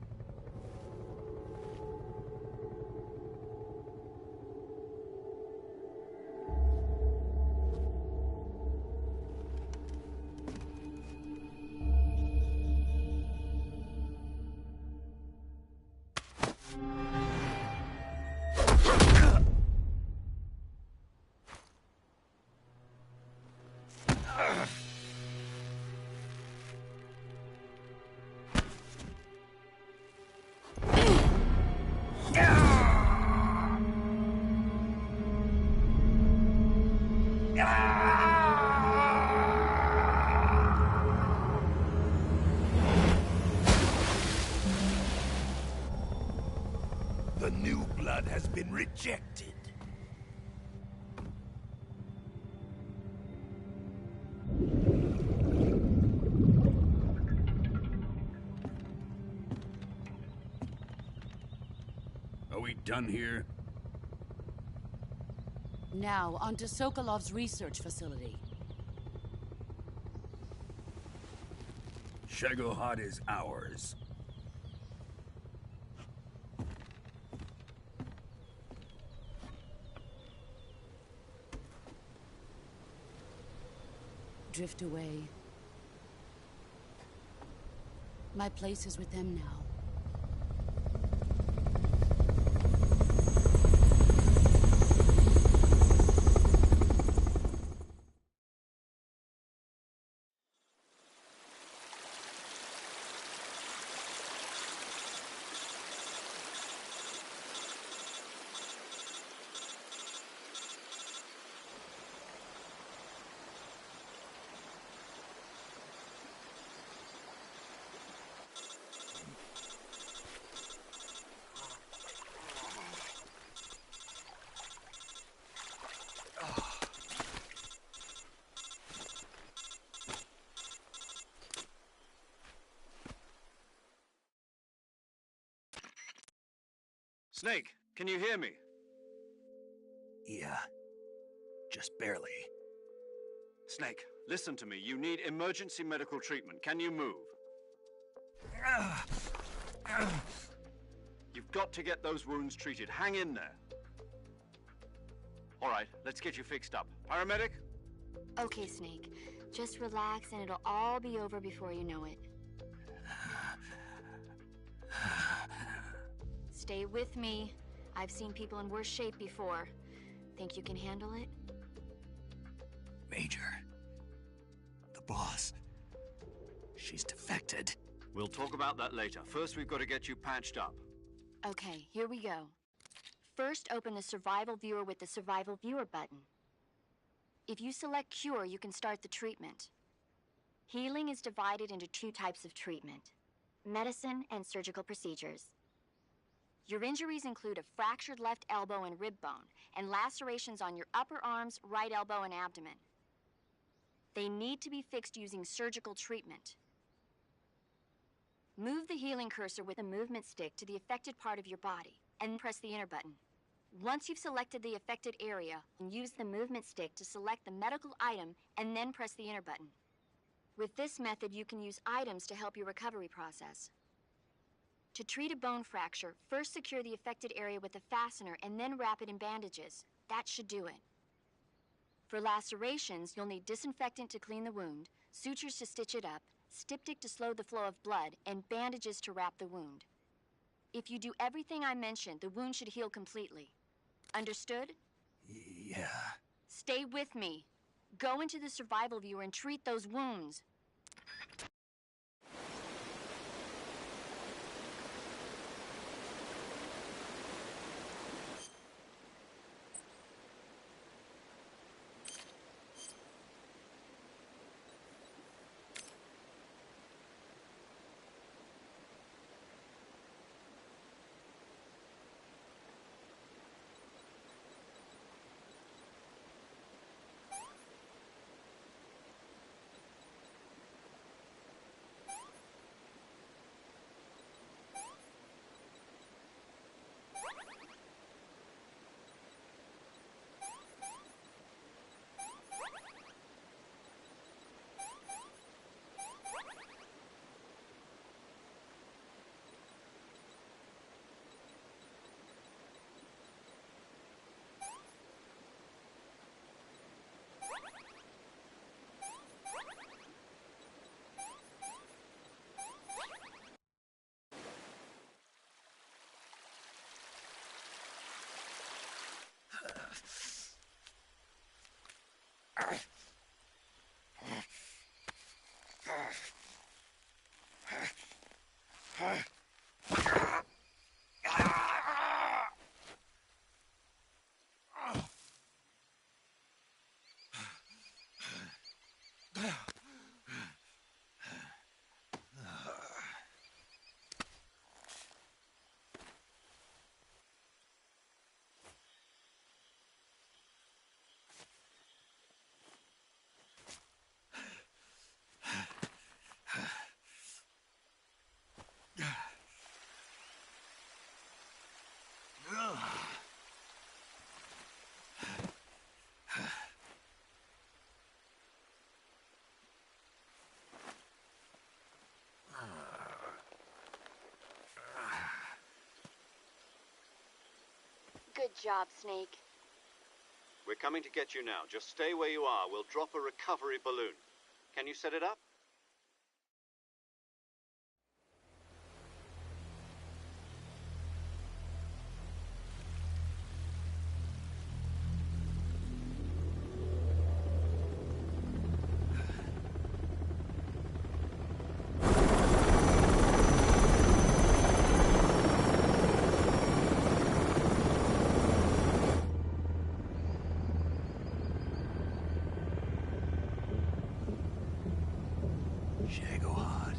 G: has been rejected.
H: Are we done here?
F: Now, on to Sokolov's research facility.
H: Shagohod is ours.
F: Drift away. My place is with them now.
B: Snake, can you hear me?
A: Yeah. Just barely.
B: Snake, listen to me. You need emergency medical treatment. Can you move? You've got to get those wounds treated. Hang in there. All right, let's get you fixed up. Paramedic?
E: Okay, Snake. Just relax and it'll all be over before you know it. Stay with me. I've seen people in worse shape before. Think you can handle it?
A: Major. The boss. She's defected.
B: We'll talk about that later. First, we've got to get you patched up.
E: Okay, here we go. First, open the Survival Viewer with the Survival Viewer button. If you select Cure, you can start the treatment. Healing is divided into two types of treatment: medicine and surgical procedures. Your injuries include a fractured left elbow and rib bone, and lacerations on your upper arms, right elbow, and abdomen. They need to be fixed using surgical treatment. Move the healing cursor with the movement stick to the affected part of your body, and press the enter button. Once you've selected the affected area, use the movement stick to select the medical item, and then press the enter button. With this method, you can use items to help your recovery process. To treat a bone fracture, first secure the affected area with a fastener and then wrap it in bandages. That should do it. For lacerations, you'll need disinfectant to clean the wound, sutures to stitch it up, styptic to slow the flow of blood, and bandages to wrap the wound. If you do everything I mentioned, the wound should heal completely. Understood?
A: Yeah.
E: Stay with me. Go into the Survival Viewer and treat those wounds. job, Snake.
B: We're coming to get you now. Just stay where you are. We'll drop a recovery balloon. Can you set it up?
A: Shagohod.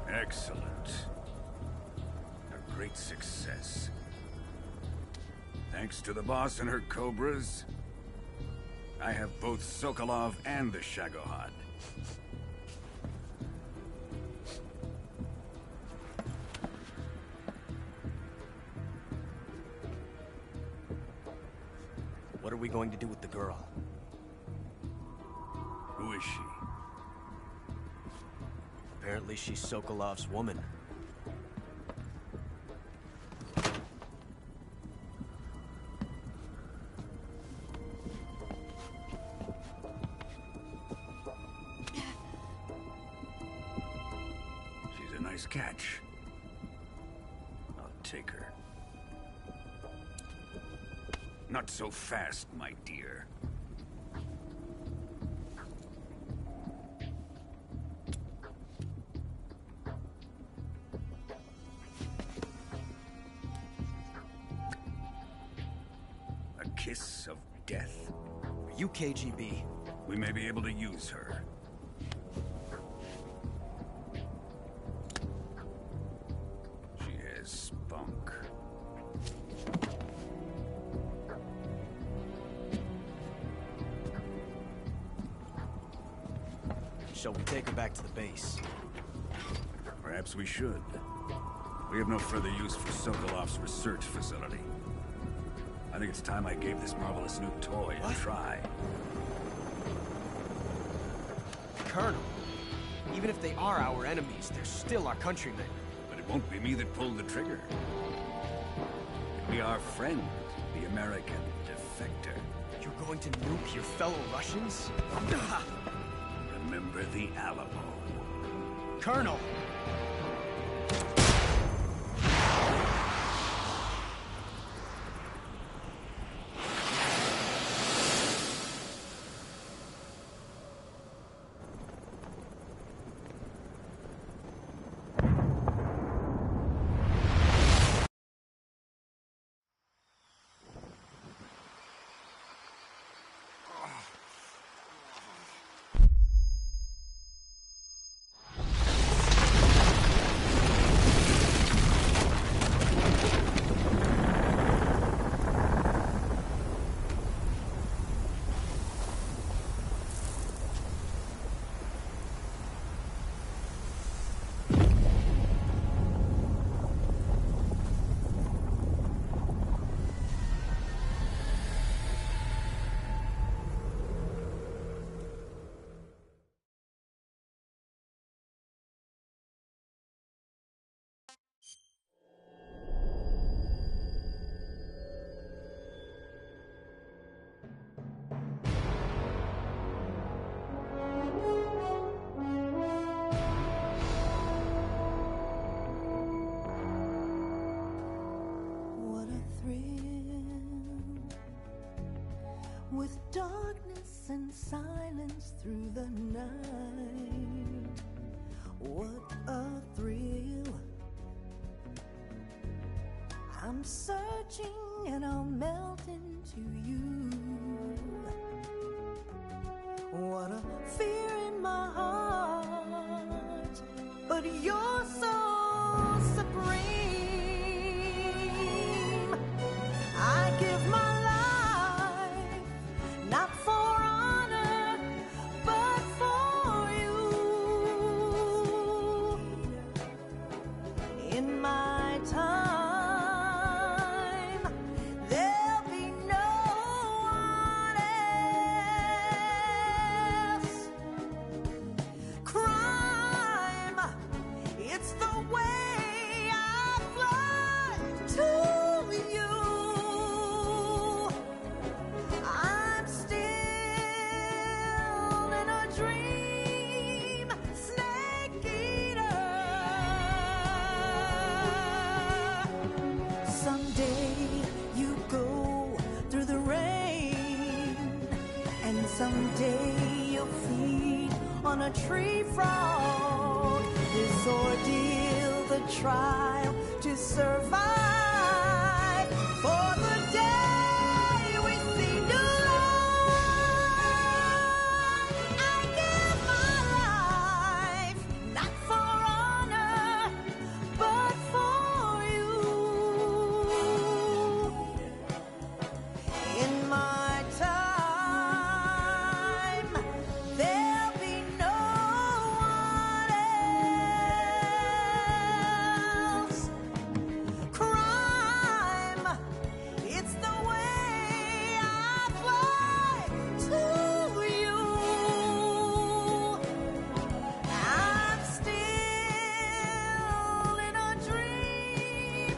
K: Excellent. A great success. Thanks to the boss and her cobras, I have both Sokolov and the Shagohod.
G: What are we going to do with the girl?
K: Who is she?
G: Apparently she's Sokolov's woman.
K: She's a nice catch. I'll take her. Not so fast, my dear. A kiss of death?
G: Are you KGB?
K: We may be able to use her. She has spunk.
G: Shall we take her back to the base?
K: Perhaps we should. We have no further use for Sokolov's research facility. I think it's time I gave this marvelous new toy a try.
G: Colonel, even if they are our enemies, they're still our countrymen.
K: But it won't be me that pulled the trigger. It'll be our friend, the American defector.
G: You're going to nuke your fellow Russians?
K: Remember the Alamo.
G: Colonel!
L: with darkness and silence through the night. What a thrill. I'm searching and I'll melt into you. What a fear in my heart, but you're so supreme. I give my life, not for honor, but for you. In my time, there'll be no one else. Crime, it's the way I fly to you. I'm still in a dream, snake eater. Someday you go through the rain, and someday you'll feed on a tree frog. This ordeal, the trial to survive, for the day we see new light. I give my life, not for honor, but for you. In my time, there'll be no one else. Crime, it's the way I fly to you. I'm still in a dream,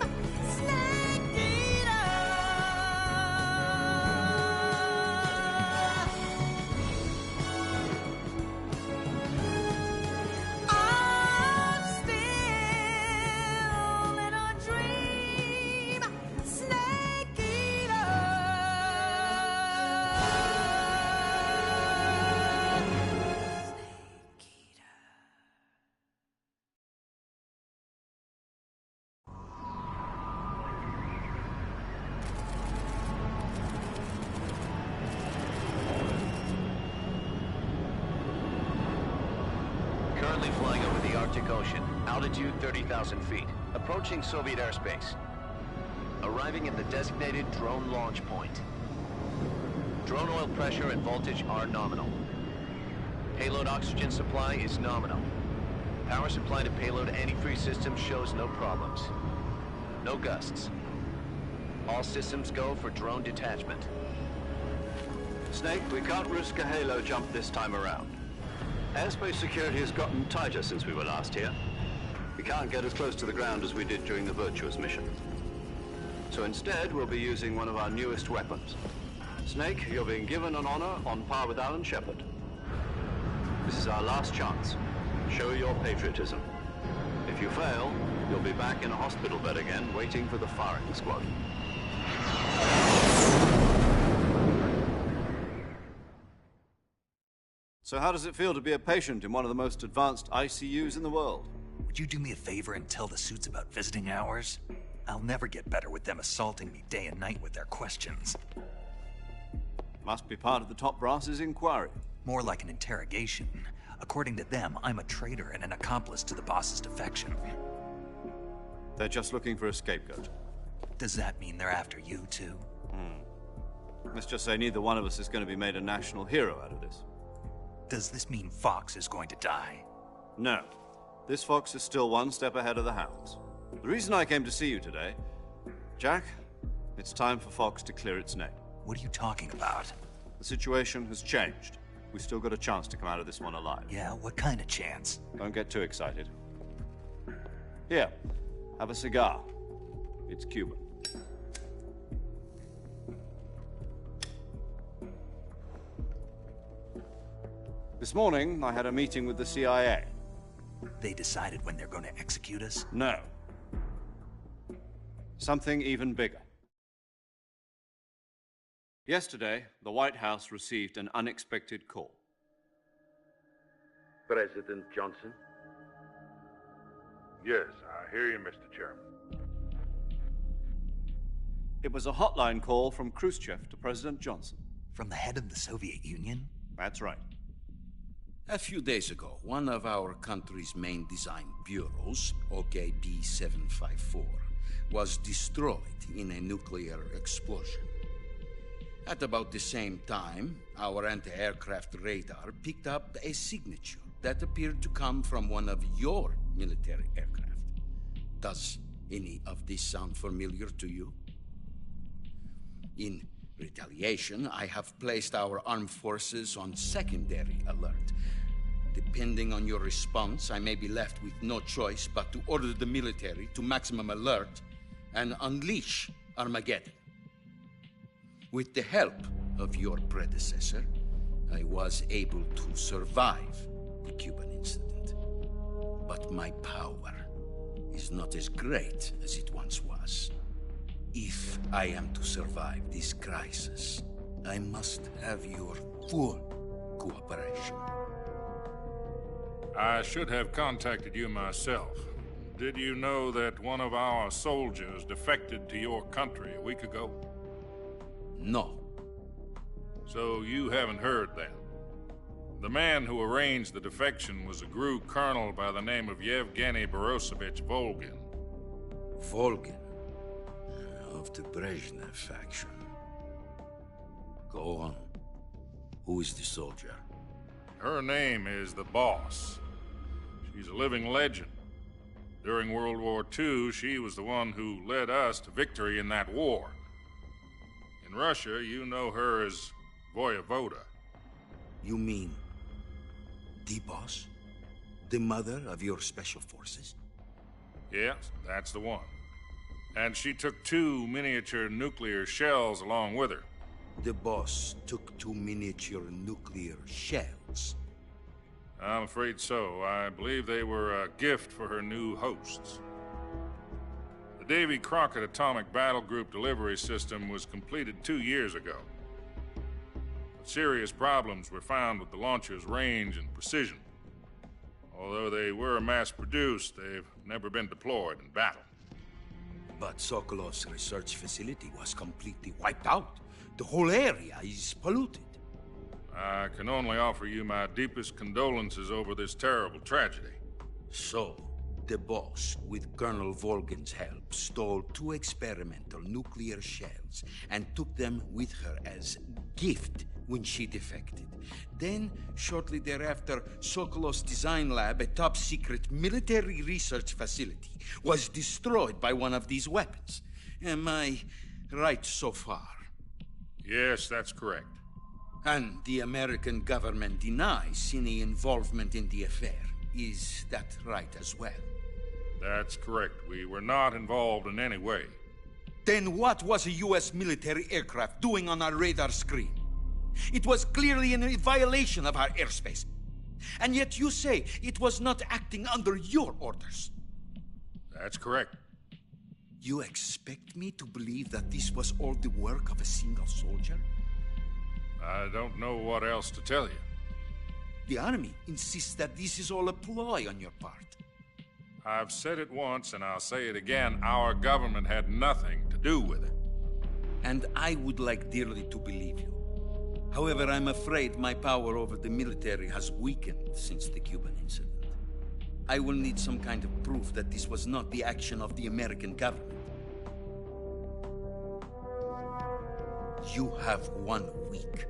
L: snake eater. I'm still in a dream, snake eater.
D: Currently flying over the Arctic Ocean. Altitude 30,000 feet. Approaching Soviet airspace. Arriving at the designated drone launch point. Drone oil pressure and voltage are nominal. Payload oxygen supply is nominal. Power supply to payload antifreeze system shows no problems. No gusts. All systems go for drone detachment.
B: Snake, we can't risk a halo jump this time around. Airspace security has gotten tighter since we were last here. We can't get as close to the ground as we did during the Virtuous mission. So instead, we'll be using one of our newest weapons. Snake, you're being given an honor on par with Alan Shepard. This is our last chance. Show your patriotism. If you fail, you'll be back in a hospital bed again, waiting for the firing squad. So how does it feel to be a patient in one of the most advanced ICUs in the world?
A: Would you do me a favor and tell the suits about visiting hours? I'll never get better with them assaulting me day and night with their questions.
B: Must be part of the top brass's inquiry.
A: More like an interrogation. According to them, I'm a traitor and an accomplice to the boss's defection.
B: They're just looking for a scapegoat.
A: Does that mean they're after you, too?
B: Let's just say neither one of us is going to be made a national hero out of this.
A: Does this mean Fox is going to die?
B: No. This fox is still one step ahead of the hounds. The reason I came to see you today... Jack, it's time for Fox to clear its name.
A: What are you talking about?
B: The situation has changed. We've still got a chance to come out of this one alive.
A: Yeah, what kind of chance?
B: Don't get too excited. Here, have a cigar. It's Cuban. This morning, I had a meeting with the CIA.
A: They decided when they're going to execute us?
B: No. Something even bigger. Yesterday, the White House received an unexpected call.
M: President Johnson?
N: Yes, I hear you, Mr. Chairman.
B: It was a hotline call from Khrushchev to President Johnson.
A: From the head of the Soviet Union?
B: That's right.
H: A few days ago, one of our country's main design bureaus, OKB 754, was destroyed in a nuclear explosion. At about the same time, our anti-aircraft radar picked up a signature that appeared to come from one of your military aircraft. Does any of this sound familiar to you? In retaliation, I have placed our armed forces on secondary alert. Depending on your response, I may be left with no choice but to order the military to maximum alert and unleash Armageddon. With the help of your predecessor, I was able to survive the Cuban incident. But my power is not as great as it once was. If I am to survive this crisis, I must have your full cooperation.
N: I should have contacted you myself. Did you know that one of our soldiers defected to your country a week ago?
H: No.
N: So you haven't heard then? The man who arranged the defection was a GRU colonel by the name of Yevgeny Borosovich Volgin.
H: Volgin? Of the Brezhnev faction. Go on. Who is the soldier?
N: Her name is the Boss. She's a living legend. During World War II, she was the one who led us to victory in that war. In Russia, you know her as Voyevoda.
H: You mean the Boss? The mother of your special forces?
N: Yes, that's the one. And she took 2 miniature nuclear shells along with her.
H: The Boss took 2 miniature nuclear shells?
N: I'm afraid so. I believe they were a gift for her new hosts. The Davy Crockett Atomic Battle Group delivery system was completed 2 years ago. But serious problems were found with the launcher's range and precision. Although they were mass-produced, they've never been deployed in battle.
H: But Sokolov's research facility was completely wiped out. The whole area is polluted.
N: I can only offer you my deepest condolences over this terrible tragedy.
H: So, the Boss, with Colonel Volgin's help, stole 2 experimental nuclear shells and took them with her as gift when she defected. Then, shortly thereafter, Sokolov's design lab, a top-secret military research facility, was destroyed by one of these weapons. Am I right so far?
N: Yes, that's correct.
H: And the American government denies any involvement in the affair. Is that right as well?
N: That's correct. We were not involved in any way.
H: Then what was a U.S. military aircraft doing on our radar screen? It was clearly in a violation of our airspace. And yet you say it was not acting under your orders.
N: That's correct.
H: You expect me to believe that this was all the work of a single soldier?
N: I don't know what else to tell you.
H: The Army insists that this is all a ploy on your part.
N: I've said it once, and I'll say it again. Our government had nothing to do with it.
H: And I would like dearly to believe you. However, I'm afraid my power over the military has weakened since the Cuban incident. I will need some kind of proof that this was not the action of the American government. You have 1 week.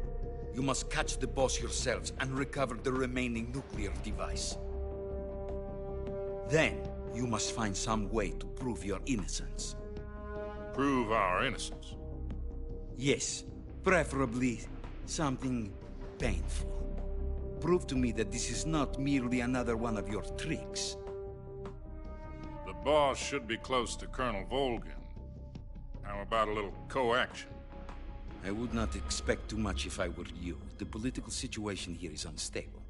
H: You must catch the Boss yourselves and recover the remaining nuclear device. Then, you must find some way to prove your innocence.
N: Prove our innocence?
H: Yes, preferably something painful. Prove to me that this is not merely another one of your tricks.
N: The Boss should be close to Colonel Volgin. How about a little co-action?
H: I would not expect too much if I were you. The political situation here is unstable.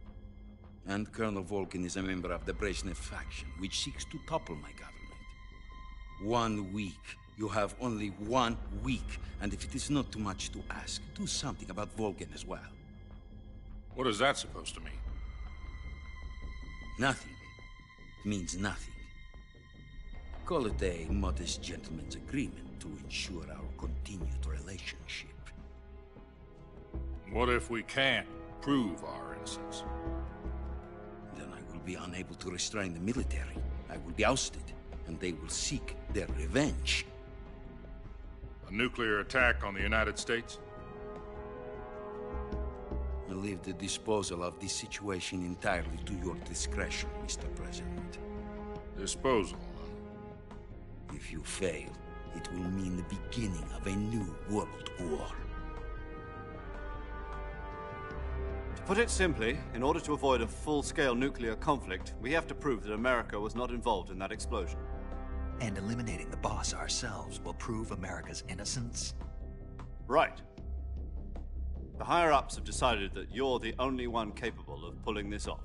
H: And Colonel Volgin is a member of the Brezhnev faction, which seeks to topple my government. 1 week You have only 1 week, and if it is not too much to ask, do something about Volgin as well.
N: What is that supposed to mean?
H: Nothing. It means nothing. Call it a modest gentleman's agreement to ensure our continued relationship.
N: What if we can't prove our innocence?
H: Then I will be unable to restrain the military. I will be ousted, and they will seek their revenge.
N: A nuclear attack on the United States?
H: I leave the disposal of this situation entirely to your discretion, Mr. President.
N: Disposal?
H: If you fail, it will mean the beginning of a new world war.
B: To put it simply, in order to avoid a full-scale nuclear conflict, we have to prove that America was not involved in that explosion.
A: And eliminating the boss ourselves will prove America's innocence?
B: Right. The higher-ups have decided that you're the only one capable of pulling this off.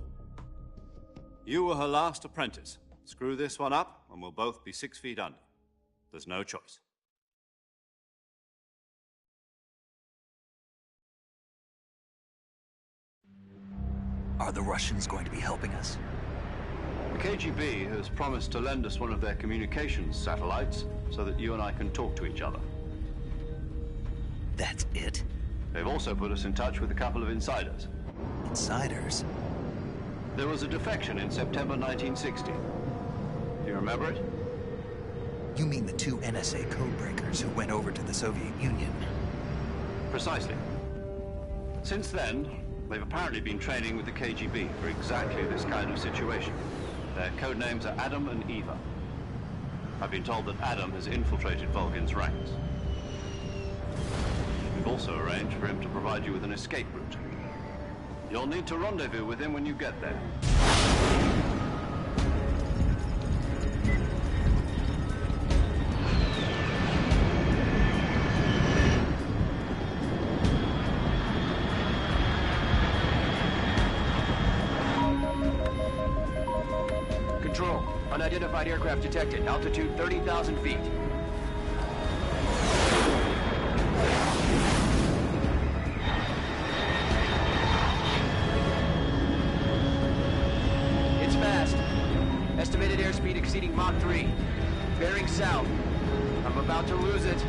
B: You were her last apprentice. Screw this one up, and we'll both be 6 feet under. There's no choice.
A: Are the Russians going to be helping us?
B: The KGB has promised to lend us one of their communications satellites so that you and I can talk to each other.
A: That's it?
B: They've also put us in touch with a couple of insiders.
A: Insiders?
B: There was a defection in September 1960. Do you remember it?
A: You mean the 2 NSA codebreakers who went over to the Soviet Union?
B: Precisely. Since then, they've apparently been training with the KGB for exactly this kind of situation. Their codenames are Adam and Eva. I've been told that Adam has infiltrated Volgin's ranks. We've also arranged for him to provide you with an escape route. You'll need to rendezvous with him when you get there.
M: Control, unidentified aircraft detected. Altitude 30,000 feet. It's fast. Estimated airspeed exceeding Mach 3. Bearing south. I'm about to lose it.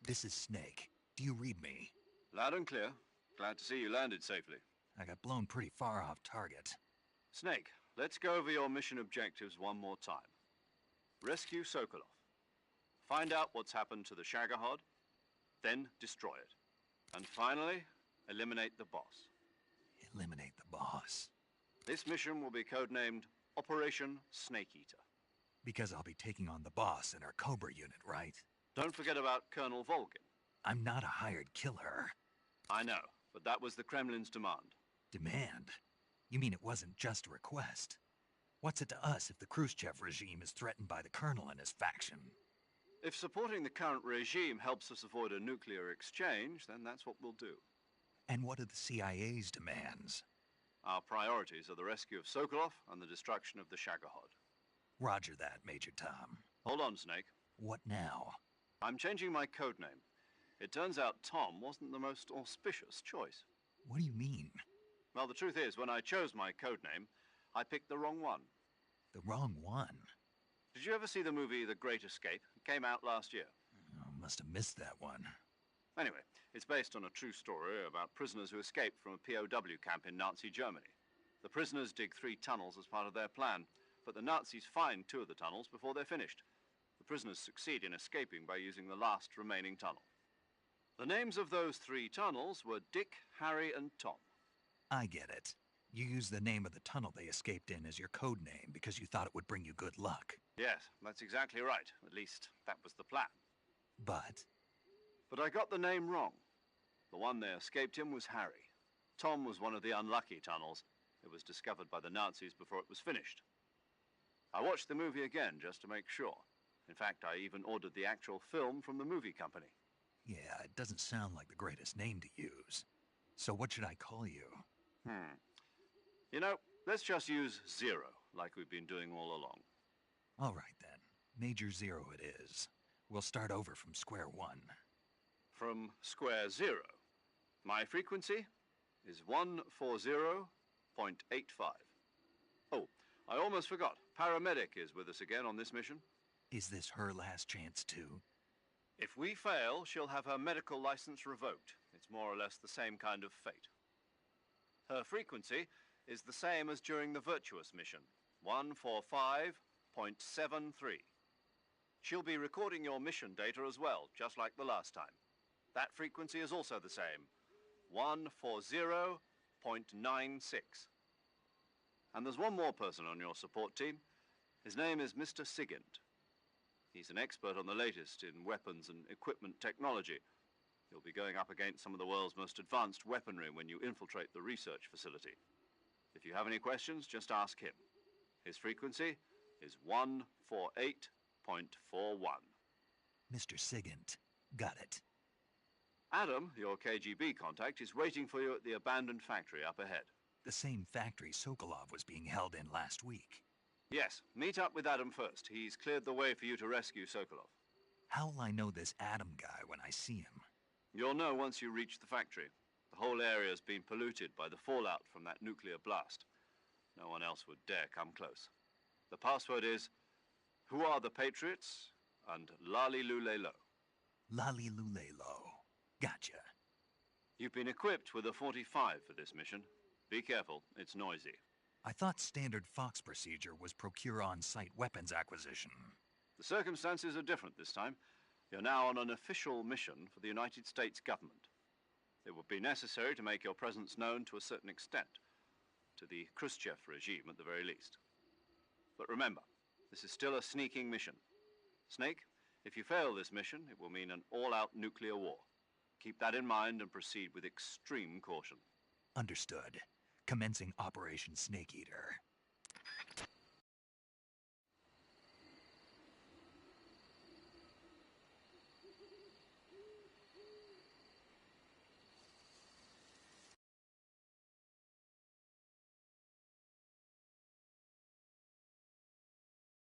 A: This is Snake. Do you read me?
B: Loud and clear. Glad to see you landed safely.
A: I got blown pretty far off target.
B: Snake, let's go over your mission objectives one more time. Rescue Sokolov. Find out what's happened to the Shagohod, then destroy it. And finally, eliminate the boss.
A: Eliminate the boss?
B: This mission will be codenamed Operation Snake Eater.
A: Because I'll be taking on the boss in our Cobra unit, right?
B: Don't forget about Colonel Volgin.
A: I'm not a hired killer.
B: I know, but that was the Kremlin's demand.
A: Demand? You mean it wasn't just a request? What's it to us if the Khrushchev regime is threatened by the Colonel and his faction?
B: If supporting the current regime helps us avoid a nuclear exchange, then that's what we'll do.
A: And what are the CIA's demands?
B: Our priorities are the rescue of Sokolov and the destruction of the Shagohod.
A: Roger that, Major Tom.
B: Hold on, Snake.
A: What now?
B: I'm changing my code name. It turns out Tom wasn't the most auspicious choice.
A: What do you mean?
B: Well, the truth is, when I chose my code name, I picked the wrong one.
A: The wrong one?
B: Did you ever see the movie The Great Escape? It came out last year.
A: Oh, must have missed that one.
B: Anyway, it's based on a true story about prisoners who escaped from a POW camp in Nazi Germany. The prisoners dig 3 tunnels as part of their plan, but the Nazis find 2 of the tunnels before they're finished. The prisoners succeed in escaping by using the last remaining tunnel. The names of those 3 tunnels were Dick, Harry, and Tom.
A: I get it. You used the name of the tunnel they escaped in as your code name because you thought it would bring you good luck.
B: Yes, that's exactly right. At least, that was the plan.
A: But
B: I got the name wrong. The one they escaped in was Harry. Tom was one of the unlucky tunnels. It was discovered by the Nazis before it was finished. I watched the movie again just to make sure. In fact, I even ordered the actual film from the movie company.
A: yeah, it doesn't sound like the greatest name to use. So what should I call you?
B: You know, let's just use Zero, like we've been doing all along.
A: All right, then. Major Zero it is. We'll start over from square one.
B: From square 0. My frequency is 140.85. Oh, I almost forgot. Paramedic is with us again on this mission.
A: Is this her last chance, too?
B: If we fail, she'll have her medical license revoked. It's more or less the same kind of fate. Her frequency is the same as during the Virtuous mission, 145.73. She'll be recording your mission data as well, just like the last time. That frequency is also the same, 140.96. And there's one more person on your support team. His name is Mr. Sigint. He's an expert on the latest in weapons and equipment technology. You'll be going up against some of the world's most advanced weaponry when you infiltrate the research facility. If you have any questions, just ask him. His frequency is 148.41.
A: Mr. Sigint. Got it.
B: Adam, your KGB contact, is waiting for you at the abandoned factory up ahead.
A: The same factory Sokolov was being held in last week.
B: Yes, meet up with Adam first. He's cleared the way for you to rescue Sokolov.
A: How will I know this Adam guy when I see him?
B: You'll know once you reach the factory. The whole area's been polluted by the fallout from that nuclear blast. No one else would dare come close. The password is, "Who are the Patriots?" and Lali Lule Lo.
A: Lali Lule Lo. Gotcha.
B: You've been equipped with a 45 for this mission. Be careful, it's noisy.
A: I thought standard Fox procedure was procure on-site weapons acquisition.
B: The circumstances are different this time. You're now on an official mission for the United States government. It would be necessary to make your presence known to a certain extent, to the Khrushchev regime at the very least. But remember, this is still a sneaking mission. Snake, if you fail this mission, it will mean an all-out nuclear war. Keep that in mind and proceed with extreme caution.
A: Understood. Commencing Operation Snake Eater.